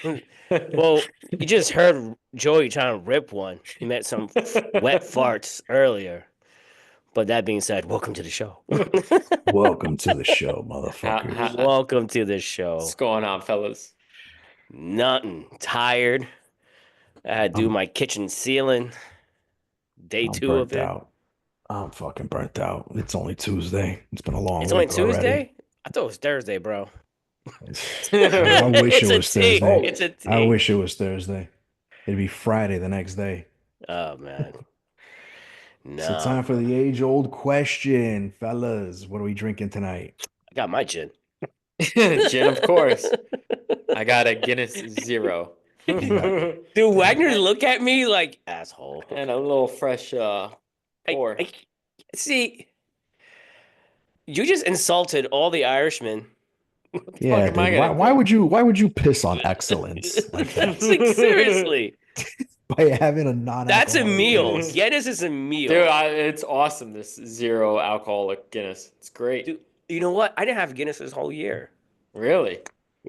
Well, you just heard Joey trying to rip one. He met some wet farts earlier. But that being said, welcome to the show. Welcome to the show, How, motherfuckers. how, Welcome to the what's show. going on, fellas? Nothing. Tired. I had to do I'm my kitchen ceiling. Day I'm two of burnt it. out. I'm fucking burnt out. It's only Tuesday. It's been a long It's only week already. Tuesday? I thought it was Thursday, bro. I wish it It's a was T. Thursday. It's a I T. wish it was Thursday. It'd be Friday the next day. Oh man. So No. time for the age-old question, fellas. What are we drinking tonight? I got my gin. Gin, of course. I got a Guinness Zero. You got Dude, Wagner look at me like asshole. And a little fresh pour. I see. You just insulted all the Irishmen. What the fuck Yeah, am I dude. gonna Why would you piss on excellence like that It's like seriously. by having a That's a non-alcoholic meal. Guinness? Guinness is a meal. Dude, it's awesome, this zero alcoholic Guinness. It's great. Dude, you know what? I didn't have Guinness this whole year. Really?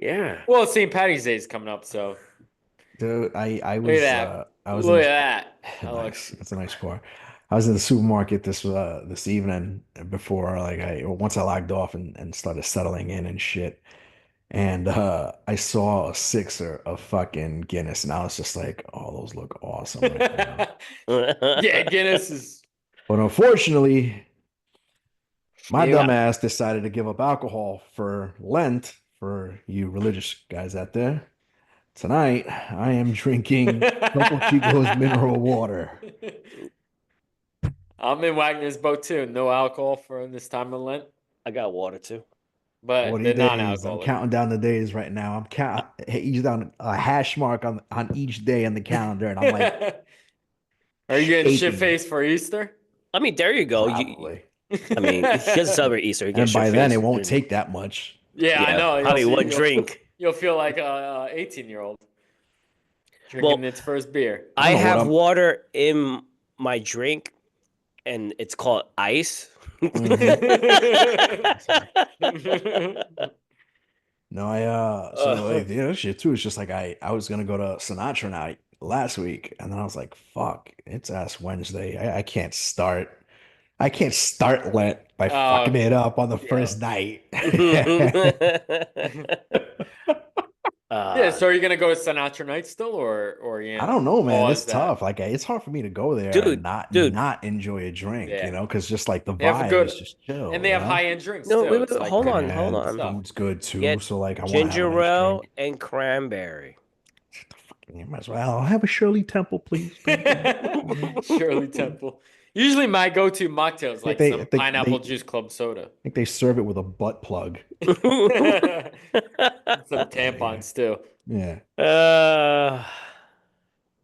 Yeah. Well, St. Patty's Day is coming up, so Dude, I look at was that. I was in Look the at that. nice. That's a nice car. I was in the supermarket this evening before once I logged off and started settling in and shit. And I saw a sixer of fucking Guinness and I was just like, oh, those look awesome right now. Yeah, Guinness is. But unfortunately, my You dumb got- ass decided to give up alcohol for Lent for you religious guys out there. Tonight, I am drinking Topo Chico's mineral water. I'm in Wagner's boat too. No alcohol for this time of Lent, I got water too. but 40 they're days. I'm non-alcoholic. counting down the days right now. I'm each down a hash mark on each day on the calendar, and I'm like Are you getting shit shaking. faced for Easter? I mean, there you go. Probably. I mean, he doesn't celebrate Easter. He gets And by then, it shit-faced. won't take that much. Yeah, I Yeah, know. probably one drink. You'll feel like a 18-year-old Well, drinking its first beer. I know what have I'm- water in my drink, and it's called ice. No, shit too. It's just like I was gonna go to Sinatra night last week, and then I was like, fuck, it's Ass Wednesday. I can't start. I can't start Lent by fucking it up on the first night. Yeah, so are you gonna go to Sinatra night still, or I don't know, man. It's pause that? tough. Like it's hard for me to go there and Dude. not enjoy a drink, Yeah. because just like the They have a vibe good- is just chill. And they have you know? high-end drinks No, too. wait, It's like hold on. And stuff. food's good too. Get So like I want to have ginger a nice ale drink. and cranberry. You might as well. I'll have a Shirley Temple, please. Shirley Temple. Usually my go-to mocktail is like some pineapple juice club soda. I think they serve it with a butt plug. Some tampons too. Yeah.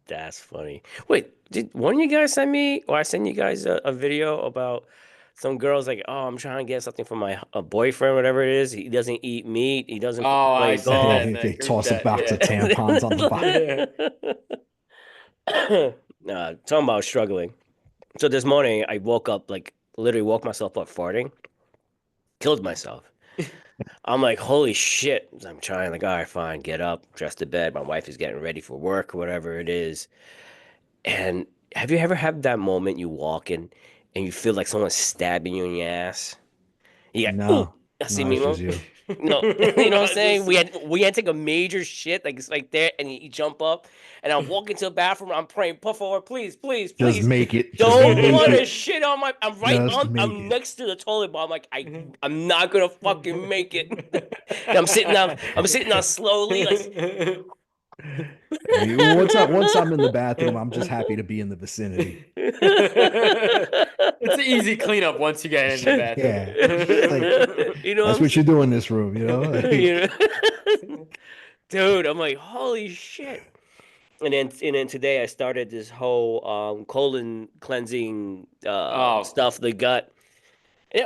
That's funny. Wait, did one of you guys send me, or I sent you guys a video about some girls like, oh, I'm trying to get something for my boyfriend, whatever it is. He doesn't eat meat. He doesn't Oh, play I said golf. that in the They group toss a chat, box of yeah. tampons on the bottom. Talking about struggling. So this morning I woke up, like literally woke myself up farting, killed myself. I'm like, holy shit. I'm trying, like, all right, fine, get up, dress to bed. My wife is getting ready for work, whatever it is. And have you ever had that moment you walk in and you feel like someone's stabbing you in the ass? Yeah, ooh, No, I see no, me, it's just mom. you. No, you know what I'm saying? We had to take a major shit, like it's like there, and you jump up, and I walk into the bathroom. I'm praying, pull forward, please, please, Just please. make it. Just Don't make want to it. shit on my. I'm right Just on. make I'm it. next to the toilet, but I'm like, I'm not gonna fucking make it. And I'm sitting down. I'm sitting down slowly, like. Once I'm in the bathroom, I'm just happy to be in the vicinity. It's an easy cleanup once you get in the bathroom. Yeah. You know, That's what you do in this room, you know? Like, you know? Dude, I'm like, holy shit. And then today I started this whole colon cleansing stuff, the gut.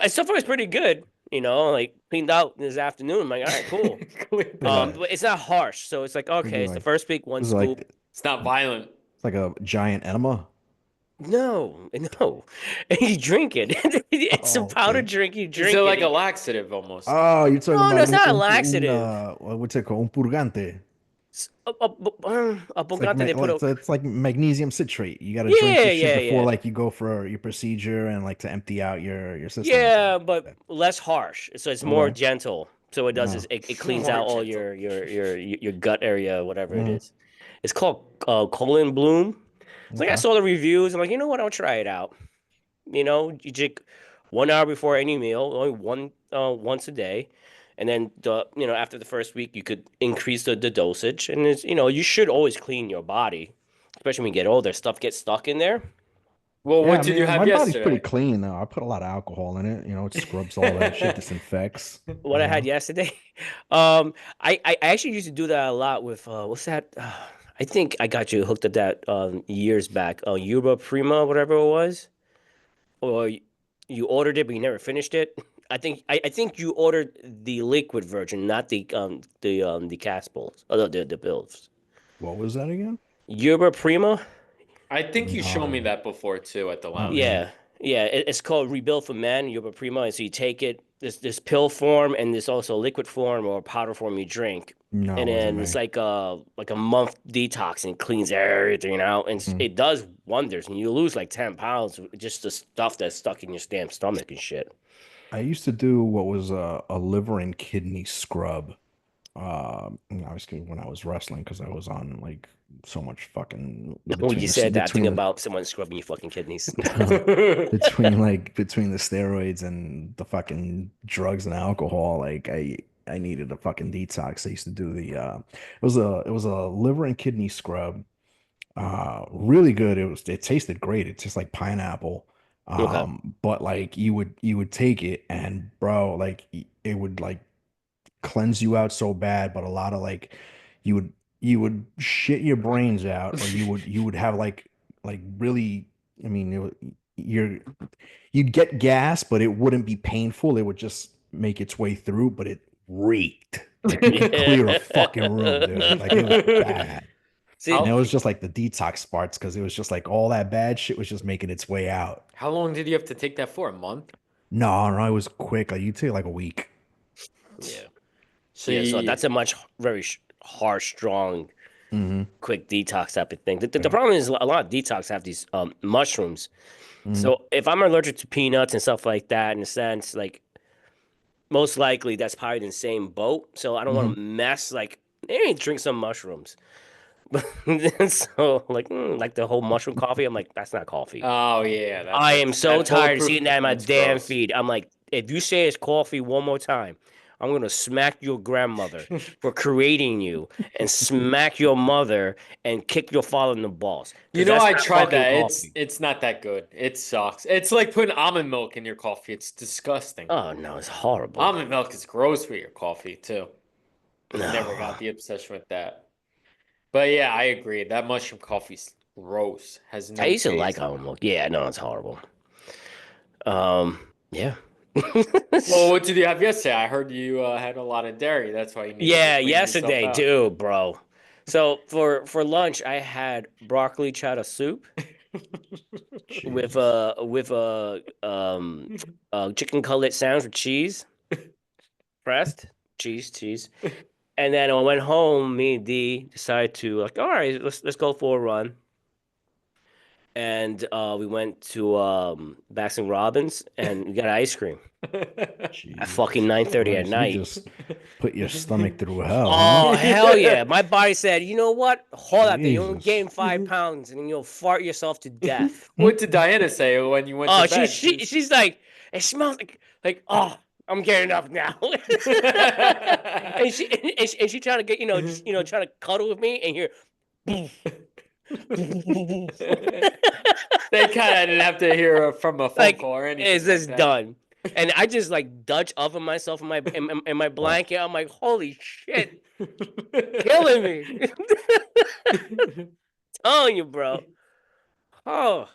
So far it's pretty good, like cleaned out this afternoon. I'm like, all right, cool. But it's not harsh, so it's like, okay, it's the first week, one it's scoop. like It's not violent. it's like a giant enema. No. And you drink it. It's a powder drink. You drink Is it like it. a laxative almost? Oh, you're talking No, about it's not a laxative. what's it called? Un purgante. Abogante they put it's like magnesium citrate. You got to drink yeah, this shit yeah, before yeah. like you go for your procedure and like to empty out your system and stuff Yeah, like but that. less harsh. So it's more Okay. gentle. So what it does is No. it cleans More out all gentle. your gut area, whatever it Mm, is. It's called colon bloom. It's like I okay. saw the reviews. I'm like, you know what? I'll try it out. You drink 1 hour before any meal, only once a day, and then after the first week, you could increase the dosage. And you should always clean your body, especially when you get older. Stuff gets stuck in there. Well, Yeah, what I did you mean, have my body's pretty yesterday? clean though. I put a lot of alcohol in it. You know, it scrubs all that shit, disinfects. What You I had know. yesterday. I actually used to do that a lot with what's that? I think I got you hooked at that years back. Yuba Prima, whatever it was, or you ordered it but you never finished it. I think you ordered the liquid version, not the castles. Oh, the pills. What was that again? Yuba Prima. I think you showed me No. that before too at the lounge. Mm-mm. Yeah, yeah. It's called Rebuild for Men, Yuba Prima. And so you take it, this pill form, and there's also liquid form or powder form you drink. No, And it wasn't then it's me. like a month detox and cleans everything out. And Mm. it does wonders. And you lose like 10 pounds just the stuff that's stuck in your damn stomach and shit. I used to do what was a liver and kidney scrub. Obviously when I was wrestling because I was on like so much fucking When you between said that, think between about someone scrubbing your fucking kidneys. between the steroids and the fucking drugs and alcohol, like I needed a fucking detox. I used to do the it was a liver and kidney scrub. Really good. It tasted great. It tastes like pineapple. Okay. But like you would take it and bro, like it would like cleanse you out so bad, but a lot of like you would shit your brains out, or you would have like really, I mean, you'd get gas, but it wouldn't be painful. It would just make its way through, but it reeked. Like you could clear a fucking room, dude. Like it was bad. See, And it how was just like the detox parts because it was just like all that bad shit was just making its way out. how long did you have to take that for? A month? No, no, it was quick. Like you take like a week. yeah. So Yeah, so you, that's a much very harsh, strong, Hmm. quick detox type of thing. The Yeah. problem is a lot of detox have these mushrooms. Hmm. So if I'm allergic to peanuts and stuff like that, in a sense, like most likely that's probably in the same boat. So I don't Hmm. want to mess like hey, drink some mushrooms. But so like the whole mushroom coffee, I'm like, that's not coffee. oh yeah, I am so that tired of bulletproof. seeing that in my That's damn gross. feed. I'm like, if you say it's coffee one more time, I'm gonna smack your grandmother for creating you and smack your mother and kick your father in the balls. You Because know, that's I not tried fucking that. coffee. It's not that good. It sucks. It's like putting almond milk in your coffee. It's disgusting. Oh no, it's horrible. Almond milk is gross for your coffee too. I never No. got the obsession with that. But yeah, I agree. That mushroom coffee's gross. Has I no used to like taste. almond milk. Yeah, no, it's horrible. Yeah. Well, what did you have yesterday? I heard you had a lot of dairy. That's why you needed to Yeah, clean yourself yesterday, out. dude, bro. So for lunch, I had broccoli cheddar soup with Jesus. a chicken cutlet sandwich with cheese pressed cheese, and then when I went home. Me and D decided to like, all right, let's go for a run, and we went to Baskin Robbins and we got ice cream at fucking Jesus 9:30 at Christ. You night. just put your stomach through hell, huh? Oh hell yeah! My body said, you know what? Hold out there. You only Jesus. gain 5 pounds, and you'll fart yourself to death. Hmm? What did Diana say when you went to Oh, bed? she's like, it smells like oh, I'm getting up now. and she trying to get just trying to cuddle with me, and you're. They kind of didn't have to hear from a phone Like, call or anything is like this that. done? And I just like Dutch oven myself in my Oh, blanket. I'm like, holy shit, killing me. Telling you, bro. Oh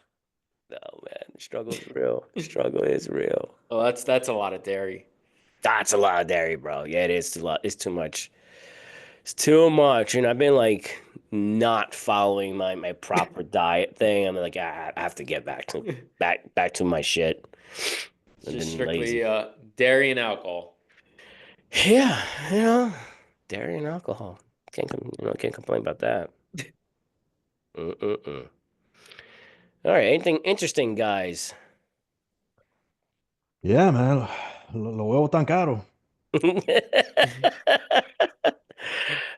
no, man, the struggle is real. The struggle is real. Well, that's a lot of dairy. That's a lot of dairy, bro. Yeah, it is a lot. It's too much. It's too much, and I've been like not following my proper diet thing. I'm like, I have to get back to my shit. It's I've just been lazy. strictly dairy and alcohol. Yeah, dairy and alcohol. Can't complain about that. Mm-mm-mm. All right, anything interesting, guys? Yeah, man. Los huevos tan caro.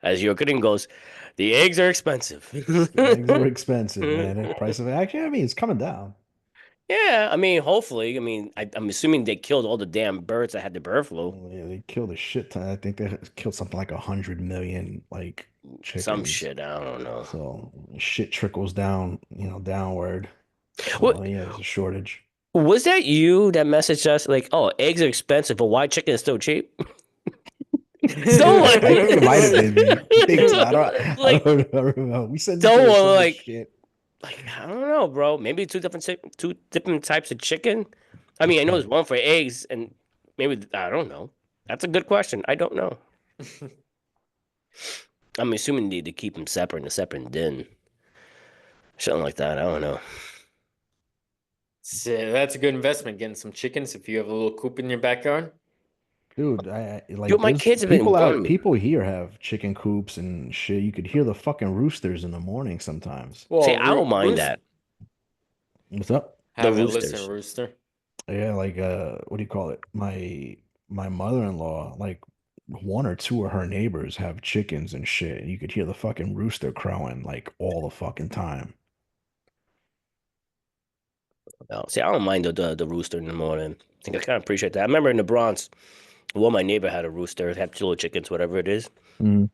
As your gringos, the eggs are expensive. Eggs are expensive, man. The price of actually, I mean, it's coming down. Yeah, I mean, hopefully. I mean, I'm assuming they killed all the damn birds that had the bird flu. Yeah, they killed a shit ton. I think they killed something like 100 million like Some chickens. shit, I don't know. So shit trickles down, downward. So What yeah, there's a shortage. was that you that messaged us like, "Oh, eggs are expensive, but why chicken is still cheap?" Someone, I think it might have been me. I think so. I like, don't remember. We sent each other someone so much like, shit. I don't know, bro. Maybe two different types of chicken. I mean, I know there's one for eggs, and maybe I don't know. That's a good question. I don't know. I'm assuming they keep them separate in a separate den, something like that. I don't know. So that's a good investment, getting some chickens if you have a little coop in your backyard. Dude, Dude, like my there's kids have been wanting me. people here have chicken coops and shit. You could hear the fucking roosters in the morning sometimes. See, Well, I don't mind roost that. What's up? The have it listen, roosters. rooster. Yeah, like what do you call it? My mother-in-law, like one or two of her neighbors have chickens and shit. And you could hear the fucking rooster crowing like all the fucking time. No, see, I don't mind the rooster in the morning. I think I kind of appreciate that. I remember in the Bronx, well, my neighbor had a rooster, had two little chickens, whatever it is. Mm.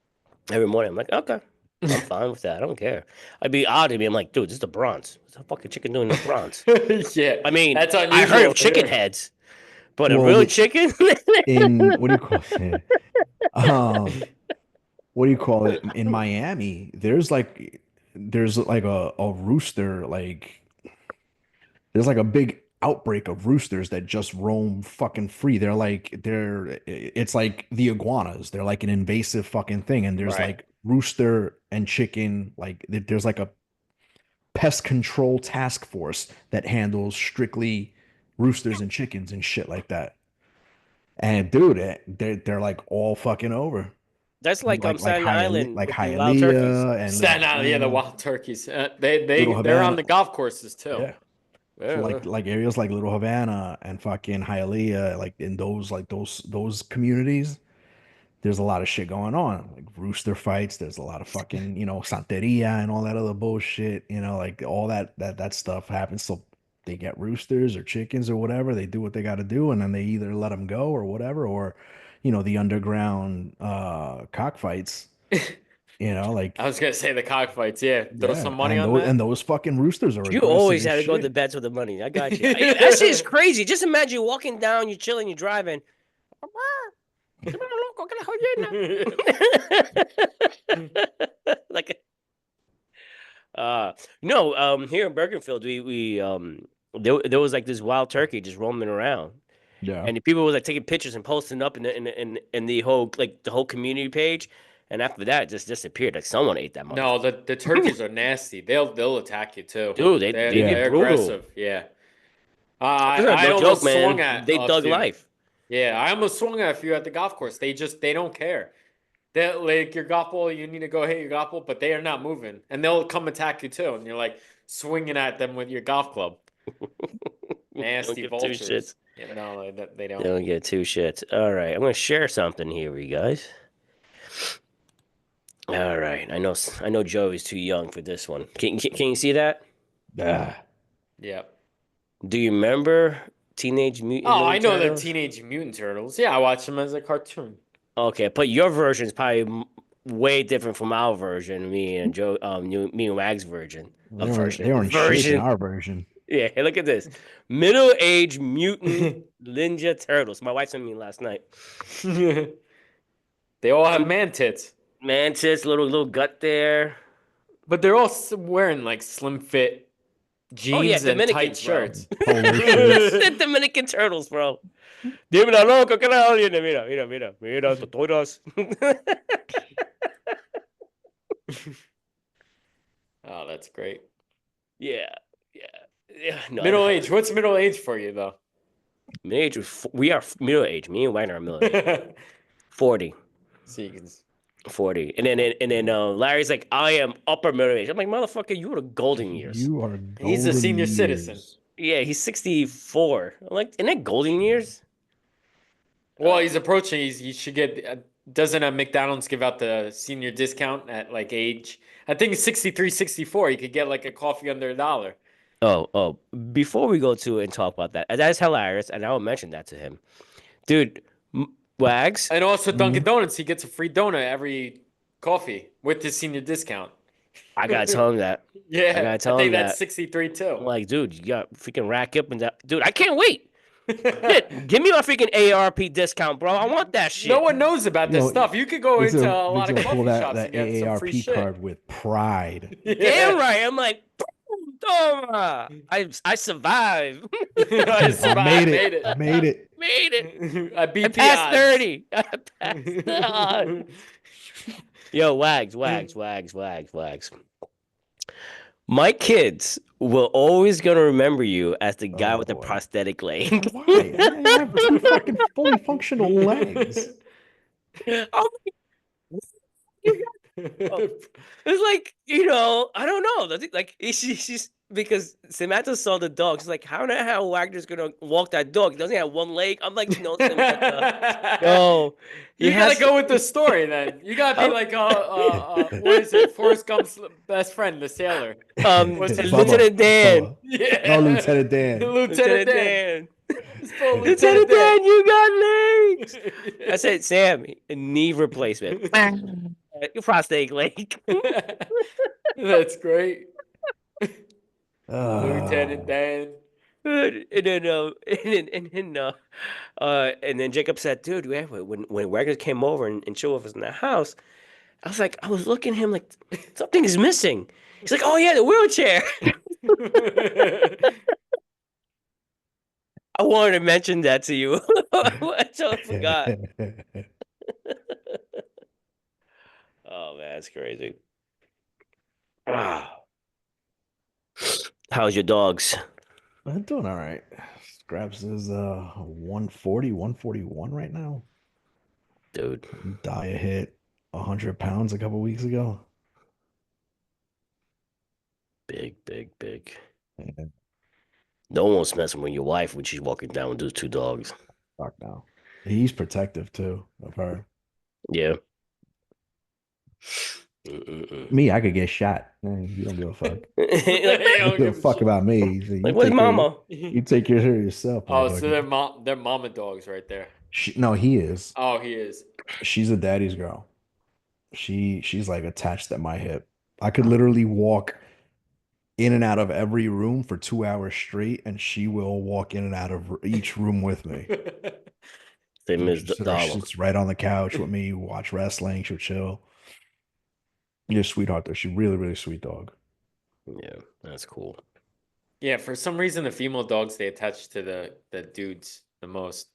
Every morning, I'm like, okay, I'm fine with that. I don't care. I'd be odd to me. I'm like, dude, this is the Bronx. What's a fucking chicken doing in the Bronx? Yeah, I mean, that's I heard unusual of chicken here. heads, but a Well, real chicken? in what do you call it? Um, what do you call it? In Miami, there's like a rooster like there's like a big outbreak of roosters that just roam fucking free. It's like the iguanas. They're like an invasive fucking thing. And there's Right. like rooster and chicken, like there's like a pest control task force that handles strictly roosters and chickens and shit like that. And dude, they're like all fucking over. That's like Staten Island Like with the wild turkeys. Hialeah and Little Staten Island, yeah, the Havana, wild turkeys. Little They're on Havana. the golf courses too. Yeah. So Yeah. like areas like Little Havana and fucking Hialeah, like in those communities, there's a lot of shit going on. Like rooster fights, there's a lot of fucking, Santeria and all that other bullshit, like all that stuff happens. So they get roosters or chickens or whatever, they do what they got to do, and then they either let them go or whatever, or the underground cockfights, I like was gonna say the cockfights. Yeah, throw yeah, some money on that. and those fucking roosters are You aggressive always as had to go to the shit. beds with the money. I got you. That shit is crazy. Just imagine you walking down, you're chilling, you're driving. Like no, here in Bergenfield, there was like this wild turkey just roaming around. Yeah. And the people was like taking pictures and posting up in the whole like the whole community page. And after that, it just disappeared. Like someone ate that No, motherfucker. the turkeys are nasty. They'll attack you too. Dude, They're they get they're brutal. aggressive. Yeah. That's not I no joke, almost swung man. at They a thug few. life. Yeah, I almost swung at a few at the golf course. They don't care. They like your golf ball. You need to go hit your golf ball, but they are not moving, and they'll come attack you too. And you're like swinging at them with your golf club. They don't Nasty give two vultures. shits. Yeah, no, they They don't. don't get two shits. All right, I'm gonna share something here, you guys. All right, I know Joey's too young for this one. Can you see that? Ah. Yeah. Do you remember Teenage Mutant Oh, Ninja I know the Turtles? Teenage Mutant Turtles. Yeah, I watched them as a cartoon. Okay, but your version is probably way different from our version. Me and Joe, me and Wag's version. A They version, were in shape in version. our version. Yeah, hey, look at this. Middle-aged mutant ninja turtles. My wife sent me last night. They all have man tits, Mantis, little gut there. but they're all wearing like slim fit Oh yeah, jeans and tight Dominicans, bro. shirts. Polo shirts. The Dominican turtles, bro. Dímelo, loco, ¿qué la oye? Mira, totoras. Oh, that's great. Yeah, yeah, yeah. No, Middle age. What's middle age for you though? middle age. We are middle age. Me and Wagner are middle age. 40. So you can 40. And then Larry's like, I am upper middle age. I'm like, motherfucker, you were the golden years. You are He's a golden senior citizen. years. Yeah, he's 64. I'm like, in that golden years? Well, he's approaching. He should get. Doesn't McDonald's give out the senior discount at like age? I think it's 63, 64. You could get like a coffee under $1. Oh. Before we go to and talk about that, that's hilarious, and I will mention that to him. Dude, Wags, And also Dunkin' Mhm. Donuts, he gets a free donut every coffee with his senior discount. I gotta tell him that. I Yeah, gotta I tell him think that's that. 63 too. I'm like, dude, you got freaking rack up and that. Dude, I can't wait. Shit, give me my freaking AARP discount, bro. I want that No shit. one knows about this Yo, stuff. You could go into a Vic's lot of gonna pull coffee that shops and get some free AARP shit. card with pride. Damn right. I'm like, Dora, I survived. I survived, made it. I made it. Made it. I beat I the passed odds. 30. I passed the odds. Yo, Wags. My kids will always gonna remember you as the guy Oh with the boy. prosthetic leg. Why? I have two fucking fully functional legs. I'm like, it's like, I don't know. Like she's because Samantha saw the dog. She's like, how the hell Wagner's gonna walk that dog? He doesn't have one leg. I'm like, no, Samantha. No, he You gotta has. go with the story then. You gotta be like, what is it? Forrest Gump's best friend, the sailor. What's his Bubba. Lieutenant Dan. Bubba. Yeah. Oh, Lieutenant Dan. Lieutenant Dan. It's full Lieutenant Dan, you got legs. Dan. I said, Sam, knee replacement. Your prosthetic leg. That's great. Uh, Lieutenant Dan. And then, and then Jacob said, "Dude, when Wagner came over and showed us in the house, I was looking at him like something is missing." He's like, "Oh yeah, the wheelchair." I wanted to mention that to you. I totally forgot. Oh man, that's crazy. Wow. How's your dogs? I'm doing all right. Scraps is 140, 141 right now. Dude, Daya hit 100 pounds a couple weeks ago. big. Yeah, No one's messing with your wife when she's walking down with those two dogs. fuck no. He's protective too of her. Yeah. Me, I could get shot. You don't give a fuck. They You don't don't give a give fuck shit. about me. You Like, where's mama? You take care of yourself. Oh, so motherfucker. they're mama dogs right there. No, he is. Oh, he is. She's a daddy's girl. She's like attached at my hip. I could literally walk in and out of every room for 2 hours straight, and she will walk in and out of each room with me. Same as She Darla. sits right on the couch with me, watch wrestling, she'll chill. You're a sweetheart though. She's really, really sweet dog. Yeah, that's cool. Yeah, for some reason the female dogs they attach to the dudes the most.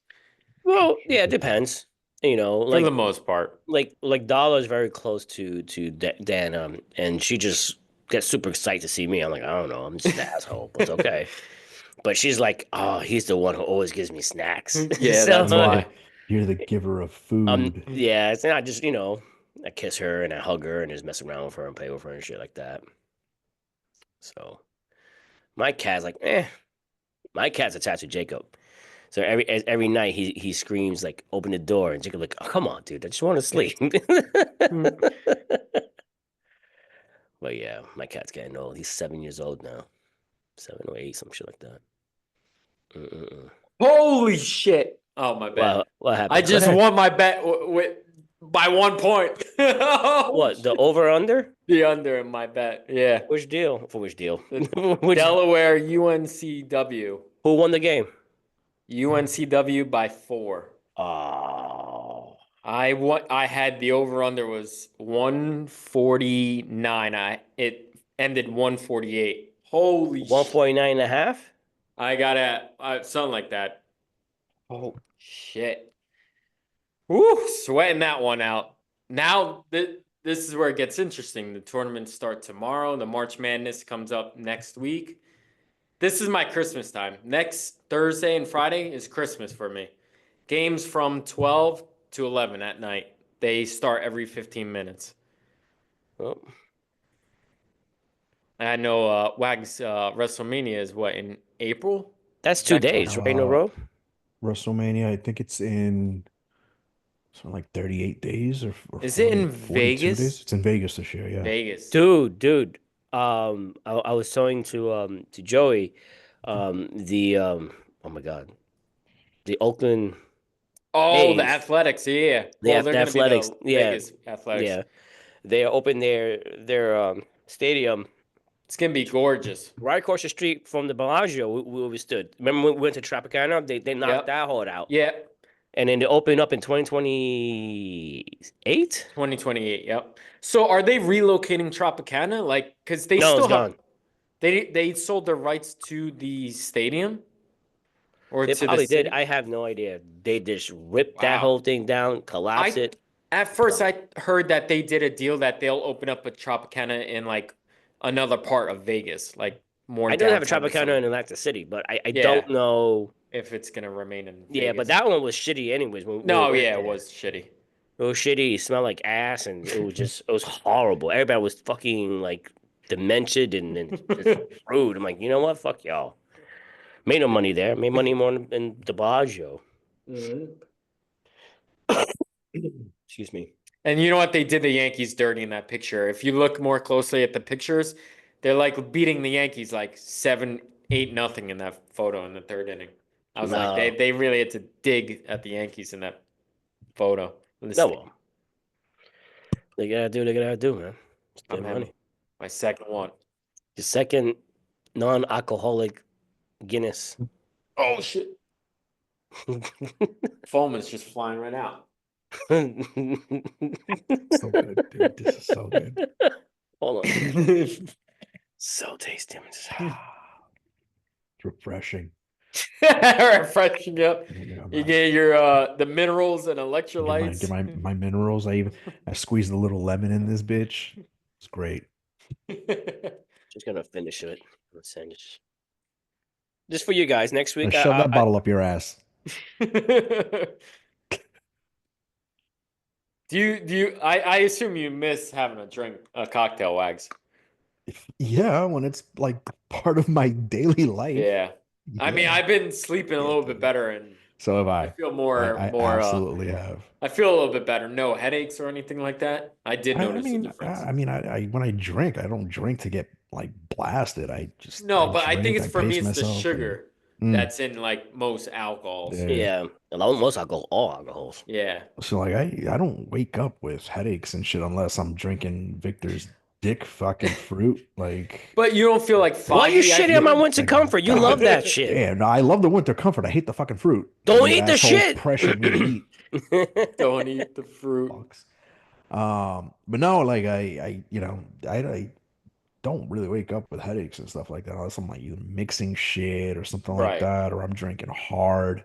Well, yeah, it depends. For the most part. like Darla is very close to Dan, and she just gets super excited to see me. I'm like, I don't know, I'm just an asshole, but it's okay. But she's like, oh, he's the one who always gives me snacks. Yeah, So, that's why. You're the giver of food. yeah, it's not just I kiss her and I hug her and just mess around with her and play with her and shit like that. So my cat's like, eh. My cat's attached to Jacob. So every night he screams like, open the door, and Jacob like, oh come on, dude, I just want to sleep. But yeah, my cat's getting old. He's 7 years old now, 7 or 8, some shit like that. Holy shit! Oh my bad. What happened? I just won my bet by 1 point. What, the over under? The under in my bet. Yeah. Which deal? For which deal? Delaware UNCW. Who won the game? UNCW by 4. Oh, I had the over under was 149. It ended 148. Holy 149 and a half? I got something like that. Oh shit. Woo, sweating that one out. Now this is where it gets interesting. The tournaments start tomorrow. The March Madness comes up next week. This is my Christmas time. Next Thursday and Friday is Christmas for me. Games from 12 to 11 at night. They start every 15 minutes. Oh, And I know Wags WrestleMania is what in April? that's Is two that coming days, up? right in a row. WrestleMania, I think it's in something like 38 days or Is it in 42 days. Vegas? It's in Vegas this year, yeah. Vegas. Dude. I was talking to Joey, oh my God, the Oakland Oh, the A's, Athletics, yeah. Well, they're the gonna be Athletics, the yeah, Vegas Athletics. yeah. They opened their stadium It's gonna be gorgeous. right across the street from the Bellagio where we stood. Remember when we went to Tropicana? They knocked Yep. that hole out, Yeah. and then they opened up in 2028. 2028. Yep. So are they relocating Tropicana? Like, because they No, it's still have gone. they sold their rights to the stadium or They to the probably did. city? I have no idea. They just ripped that Wow. whole thing down, collapsed I it. at first Gone. I heard that they did a deal that they'll open up a Tropicana in like another part of Vegas, like more I know they have a downtown or Tropicana something. in Atlantic City, but I Yeah, don't know. if it's gonna remain in Yeah, but Vegas. that one was shitty anyways when we No, went yeah, it there. was shitty. It was shitty. It smelled like ass, and it was horrible. Everybody was fucking like demented and just rude. I'm like, you know what? Fuck y'all. Made no money there. Made money more in the Bellagio. Mhm. Excuse me. And you know what? They did the Yankees dirty in that picture. If you look more closely at the pictures, they're like beating the Yankees like 7-8-0 in that photo in the third inning. I was like, No, they really had to dig at the Yankees in that photo. no, Listen, well, they gotta do, man. It's their I'm having money. my second one. The second non-alcoholic Guinness. Oh shit. Foam is just flying right out. So good, dude. This is so good. Hold on. So tasty. It's refreshing. Refreshing up. You know, You my, get your the minerals and get electrolytes. my minerals. I squeezed a little lemon in this bitch. It's great. Just gonna finish it. Let's send it. Just for you guys. Next Now week, shove that bottle up your ass. I assume you miss having a cocktail, Wags. Yeah, when it's like part of my daily life. Yeah. I mean, Yeah. I've been sleeping a Yeah, little bit dude. better and So have I I. feel I more absolutely have. I feel a little bit better. No headaches or anything like that. I did notice a difference. I when I drink, I don't drink to get like blasted. No, I but I think drink, it's I for me pace it's the myself, and sugar mm, that's in like most alcohols. yeah. yeah, most alcohol, all alcohols. Yeah. So like I don't wake up with headaches and shit unless I'm drinking Victor's dick fucking fruit. Like, But you don't feel like Why you foggy, I shitting on my yeah, feel. winter like comfort? You love God that shit. damn. No, I love the winter comfort. I hate the fucking fruit. Don't You eat the assholes shit. pressure me to eat. Don't eat the fruit. Fucks. But no, like I don't really wake up with headaches and stuff like that unless I'm like either mixing shit or something like Right. that, or I'm drinking hard.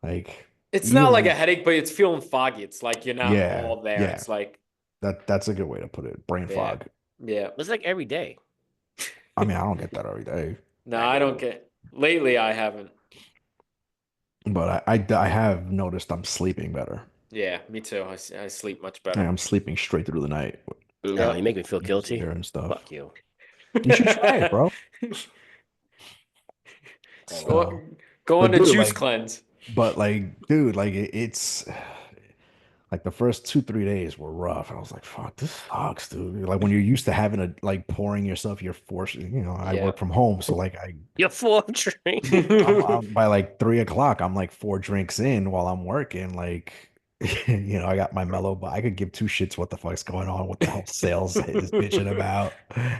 Like It's not even like a like headache, but it's feeling foggy. It's like you're not yeah, all there. yeah. It's like, That's a good way to put it. Brain yeah, fog. yeah. It's like every day. I mean, I don't get that every day, No, I I don't do. get. Lately, I haven't. but I have noticed I'm sleeping better. Yeah, me too. I sleep much Like, better. I'm sleeping straight through the night. No, you Yep. make me feel guilty. Easier and stuff. Fuck you. You should try it, bro. I will. Go, go But on a dude, juice like, cleanse. dude, like it's like the first 2 3 days were rough. And I was like, fuck, this sucks, dude. Like when you're used to having a like pouring yourself, you're forced, I work Yeah. from home. So like You're full of drink. I'm by like 3 o'clock, I'm like 4 drinks in while I'm working. Like, I got my mellow, but I could give two shits what the fuck's going on, what the hell sales is bitching about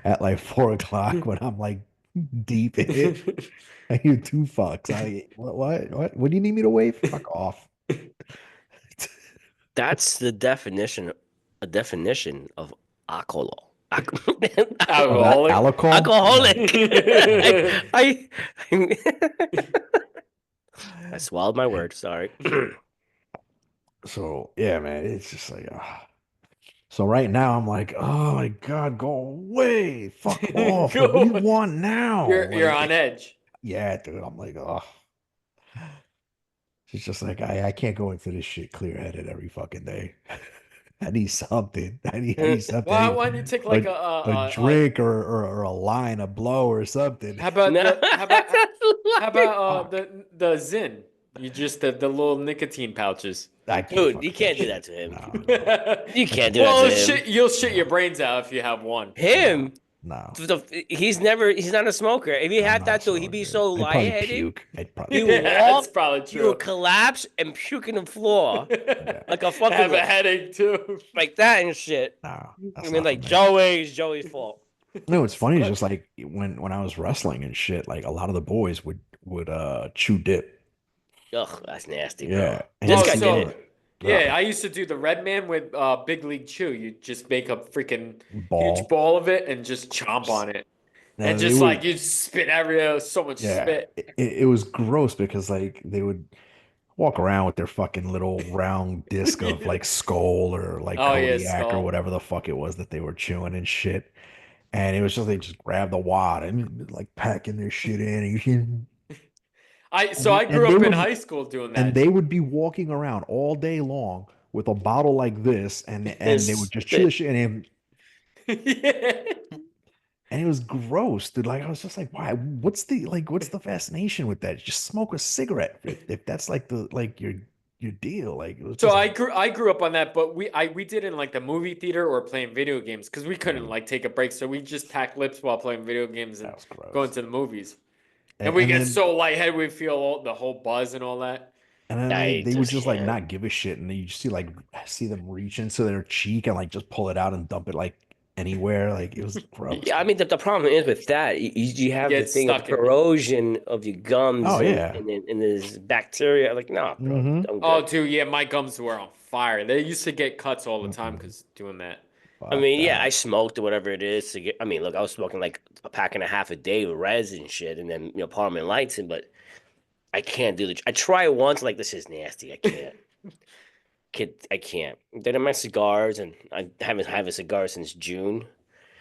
at like 4 o'clock when I'm like deep in it. I hear two fucks. What do you need me to wait? Fuck off. That's the definition, a definition of alcohol. Oh, that Alcoholic. alcohol? Alcoholic. Yeah. I swallowed my word. Sorry. So yeah, man, it's just like so right now I'm like, oh my God, go away. Fuck off. Like, what do you Go. want now? You're on Like, edge. yeah, dude. I'm like, oh. It's just like I can't go into this shit clear headed every fucking day. I need something. I need something. Why don't you take like A drink or a line, a blow or something. how about No. how about Fuck. the Zyn? You just the little nicotine pouches. I can't Dude, fuck you with that can't do that shit. to him. No, no. You I can't can't do that fuck Well, to with him. you'll shit your no, brains out if you have one. no, Him, no. he's not a smoker. If he I'm had not a that, though, he'd be smoker. so I'd probably lightheaded. puke. I'd probably He would puke. Yeah, it's walk, probably he would true. collapse and puke in the floor Yeah. like a fucking Have a headache too. like that and shit. No, I that's mean, not for like me. Joey's fault. No, it's funny. It's So- just like when I was wrestling and shit. Like a lot of the boys would chew dip. Ugh, that's nasty, bro. Yeah, and This you Oh, guy see did so it. yeah, I used to do the Red Man with Big League Chew. You just make a freaking huge ball. ball of it and just chomp on it. And Now they just like would. you spit everywhere, so much Yeah, spit. it was gross because like they would walk around with their fucking little round disc of Yeah. like skull or like Oh yeah, Kodiak or skull. whatever the fuck it was that they were chewing and shit. And it was just they just grab the wad and like packing their shit in So I grew they up in would high school doing and that. they would be walking around all day long with a bottle like this and they would just chew the Spit. shit Yeah. and it was gross, dude. Like I was just like, why? What's the fascination with that? Just smoke a cigarette if that's like the like your deal. Like it was So just I grew up on that, but we did in like the movie theater or playing video games because we couldn't mm, like take a break, so we just pack lips while playing video games that and was going gross. to the movies. And we And get then so lightheaded, we feel the whole buzz and all that. I they would just just like can't. not give a shit, and then you just see them reach into their cheek and like just pull it out and dump it like anywhere. Like it was gross, Yeah, I dude. mean the problem is with that, you You have the get thing of stuck in. corrosion of your gums Oh and yeah. and there's bacteria. Like, nah, bro, Mm-hmm. I'm Oh, good. dude, yeah, my gums were on fire. They used to get cuts all the time Mm-mm. because doing that. I Fuck mean, yeah, I that. smoked or whatever it is to get. I mean, look, I was smoking like a pack and a half a day with res and shit, and then Parliament lights, and but I can't do the. I try it once, like this is nasty. I can't. I can't. Then my cigars, and I haven't had a cigar since June.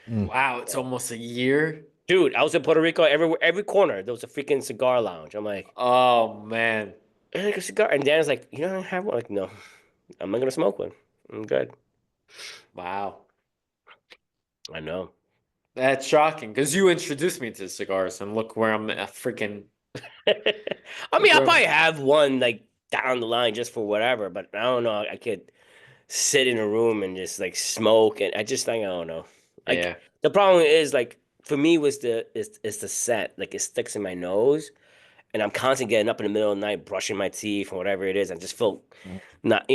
Mm. Wow, it's almost a year. Dude, I was in Puerto Rico. Every corner there was a freaking cigar lounge. I'm like, Oh man. I like a cigar, and Dan's like, you don't have one. Like, no, I'm not gonna smoke one. I'm good. Wow. I know. That's shocking because you introduced me to cigars and look where I'm at freaking I mean, look I'll where probably have one like down the line just for whatever, but I don't know. I could sit in a room and just like smoke, and I just think I don't know. Like yeah. the problem is like for me was is the scent. Like it sticks in my nose, and I'm constantly getting up in the middle of the night, brushing my teeth and whatever it is. I just feel not,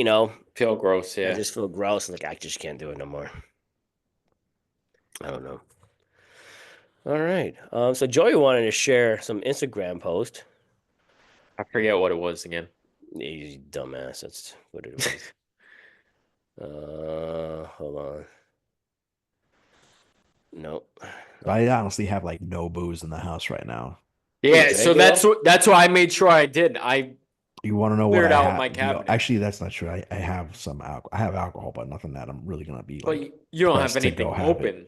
Feel gross, I yeah. just feel gross. Like I just can't do it no more. I don't know. All right. So Joey wanted to share some Instagram post. I forget what it was again. You dumbass. That's what it was. Hold on. Nope. I honestly have like no booze in the house right now. Yeah, Drink so it all? that's what I made sure I did. I You want to know what cleared I out my have? cabinet. Actually, that's not true. I have some alcohol. I have alcohol, but nothing that I'm really gonna be But like you don't have pressed to go anything have it. open.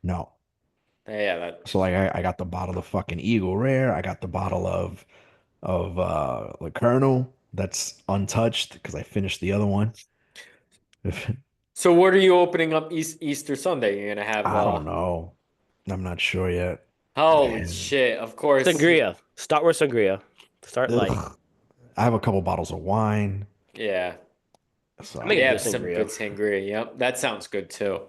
No. Yeah, that So like I got the bottle of fucking Eagle Rare. I got the bottle of the Colonel that's untouched because I finished the other one. So what are you opening up Easter Sunday? You're gonna have I don't know. I'm not sure yet. holy And shit, of course. Sangria. Start with sangria. Start light. ugh, I have a couple bottles of wine. Yeah. I So make You a good have some sangria. good sangria. Yep, that sounds good too.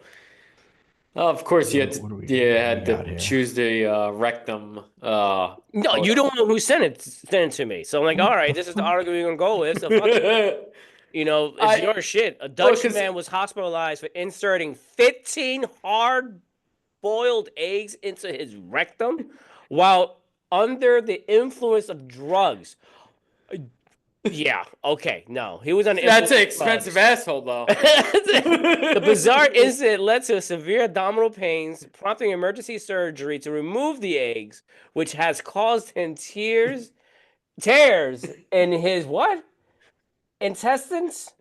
Of course, you what do we had to got here? choose the rectum. No, you don't know who sent it to me. So I'm like, all right, this is the article we're gonna go with. So fuck it. It's I your shit. A well, Dutch because man was hospitalized for inserting 15 hard-boiled eggs into his rectum while under the influence of drugs. Yeah, okay, no. He was on the that's an influence of expensive drugs. asshole, though. The bizarre incident led to severe abdominal pains, prompting emergency surgery to remove the eggs, which has caused him tears in his what? Intestines?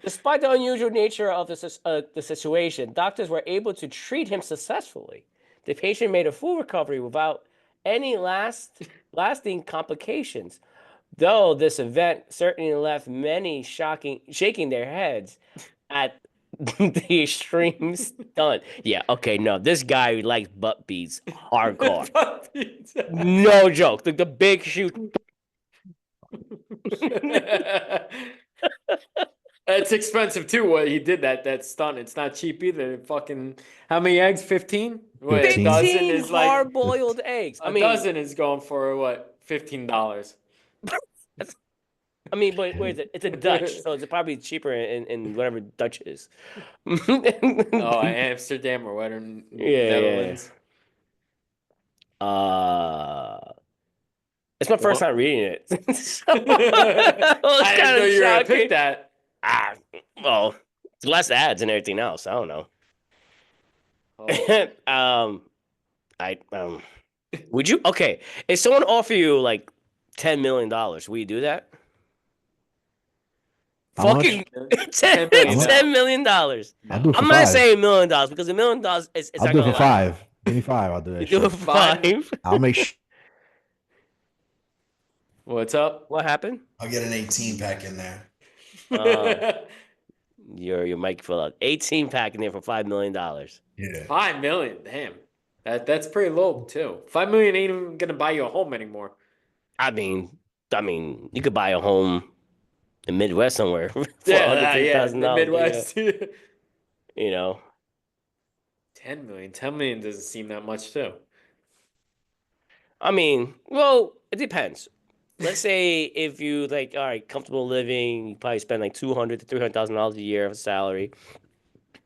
Despite the unusual nature of the situation, doctors were able to treat him successfully. The patient made a full recovery without any lasting complications. Though this event certainly left many shaking their heads at The extreme stunt. Yeah, okay, no. This guy likes butt beats hardcore. No joke. The big shoot. It's expensive too. What he did that stunt. It's not cheap either. Fucking how many eggs? 15? What, a 15. dozen 15 is like hard-boiled eggs. a dozen is going for what? $15. That's- I mean, but where is it? It's a Dutch, so it's probably cheaper in whatever Dutch is. Oh, Amsterdam or what? Or Yeah. Netherlands. It's my first What? time reading it. So, it's I didn't kind know of you were gonna pick shocking. that. Ah, well, it's less ads and everything else. I don't know. Oh. I would you okay, if someone offer you like $10 million, will you do that? How much? Fucking 10, 10 million much? now. $10 million. I'll do it for I'm not five. saying $1 million because $1 million it's I'll not do it gonna for last. five. Give me five. I'll do You that do it shit. for Five. five. I'll make sure. What's up? What happened? I'll get an 18 pack in there. Uh, your mic fell out. 18 pack in there for $5 million. Yeah. 5 million, damn. That's pretty low too. 5 million ain't even gonna buy you a home anymore. I mean, you could buy a home in Midwest somewhere for Yeah, in the $150,000. Midwest. You know. 10 million. 10 million doesn't seem that much too. I mean, well, it depends. Let's say if you like, all right, comfortable living, you probably spend like $200,000 to $300,000 a year of salary.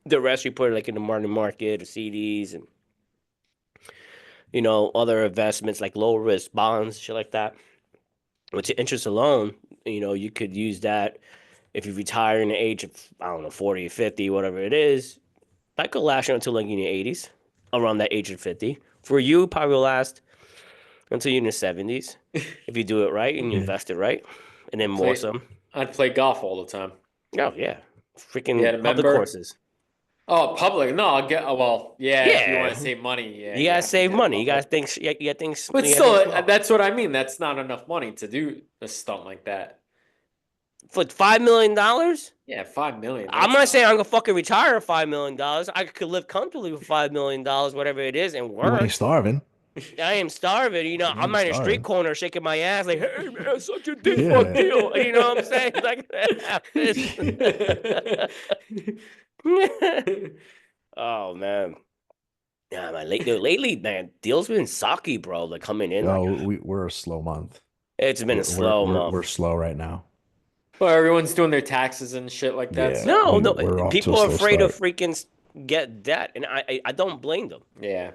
The rest you put like in the money market or CDs and other investments like low risk bonds, shit like that. With the interest alone, you could use that if you retire in the age of, I don't know, 40 or 50, whatever it is. That could last you until like in your 80s, around that age of 50. For you, probably will last until you're in your 70s if you do it right and you Yeah. invest it right, and then I'd more play some. I'd play golf all the time. Oh yeah, You had freaking a public member? courses. Oh, public. No, I'll get well, yeah, if you want to Yeah, save money, yeah, you you gotta have to save get a money. You gotta public. think. You gotta think. But You gotta think still, small. that's what I mean. That's not enough money to do a stunt like that. For $5 million, Yeah, 5 million. I'm That's not not. saying I'm gonna fucking retire at $5 million. I could live comfortably with $5 million, whatever it is, and You ain't work. starving. I am starving. You I'm ain't not in a street starving. corner shaking my ass like, "Hey man, suck your dick, fuck Yeah. you." You know what I'm saying? Like that happens. Oh man, yeah, man. Lately, man, deals been sucky, bro. Like coming in, like Yo, we're a slow month. it's been a We're we're slow we're, we're month. slow right now. Well, everyone's doing their taxes and shit like that, Yeah, so No, no, we're off to people a are slow afraid of start. freaking get debt, and I don't blame them. yeah.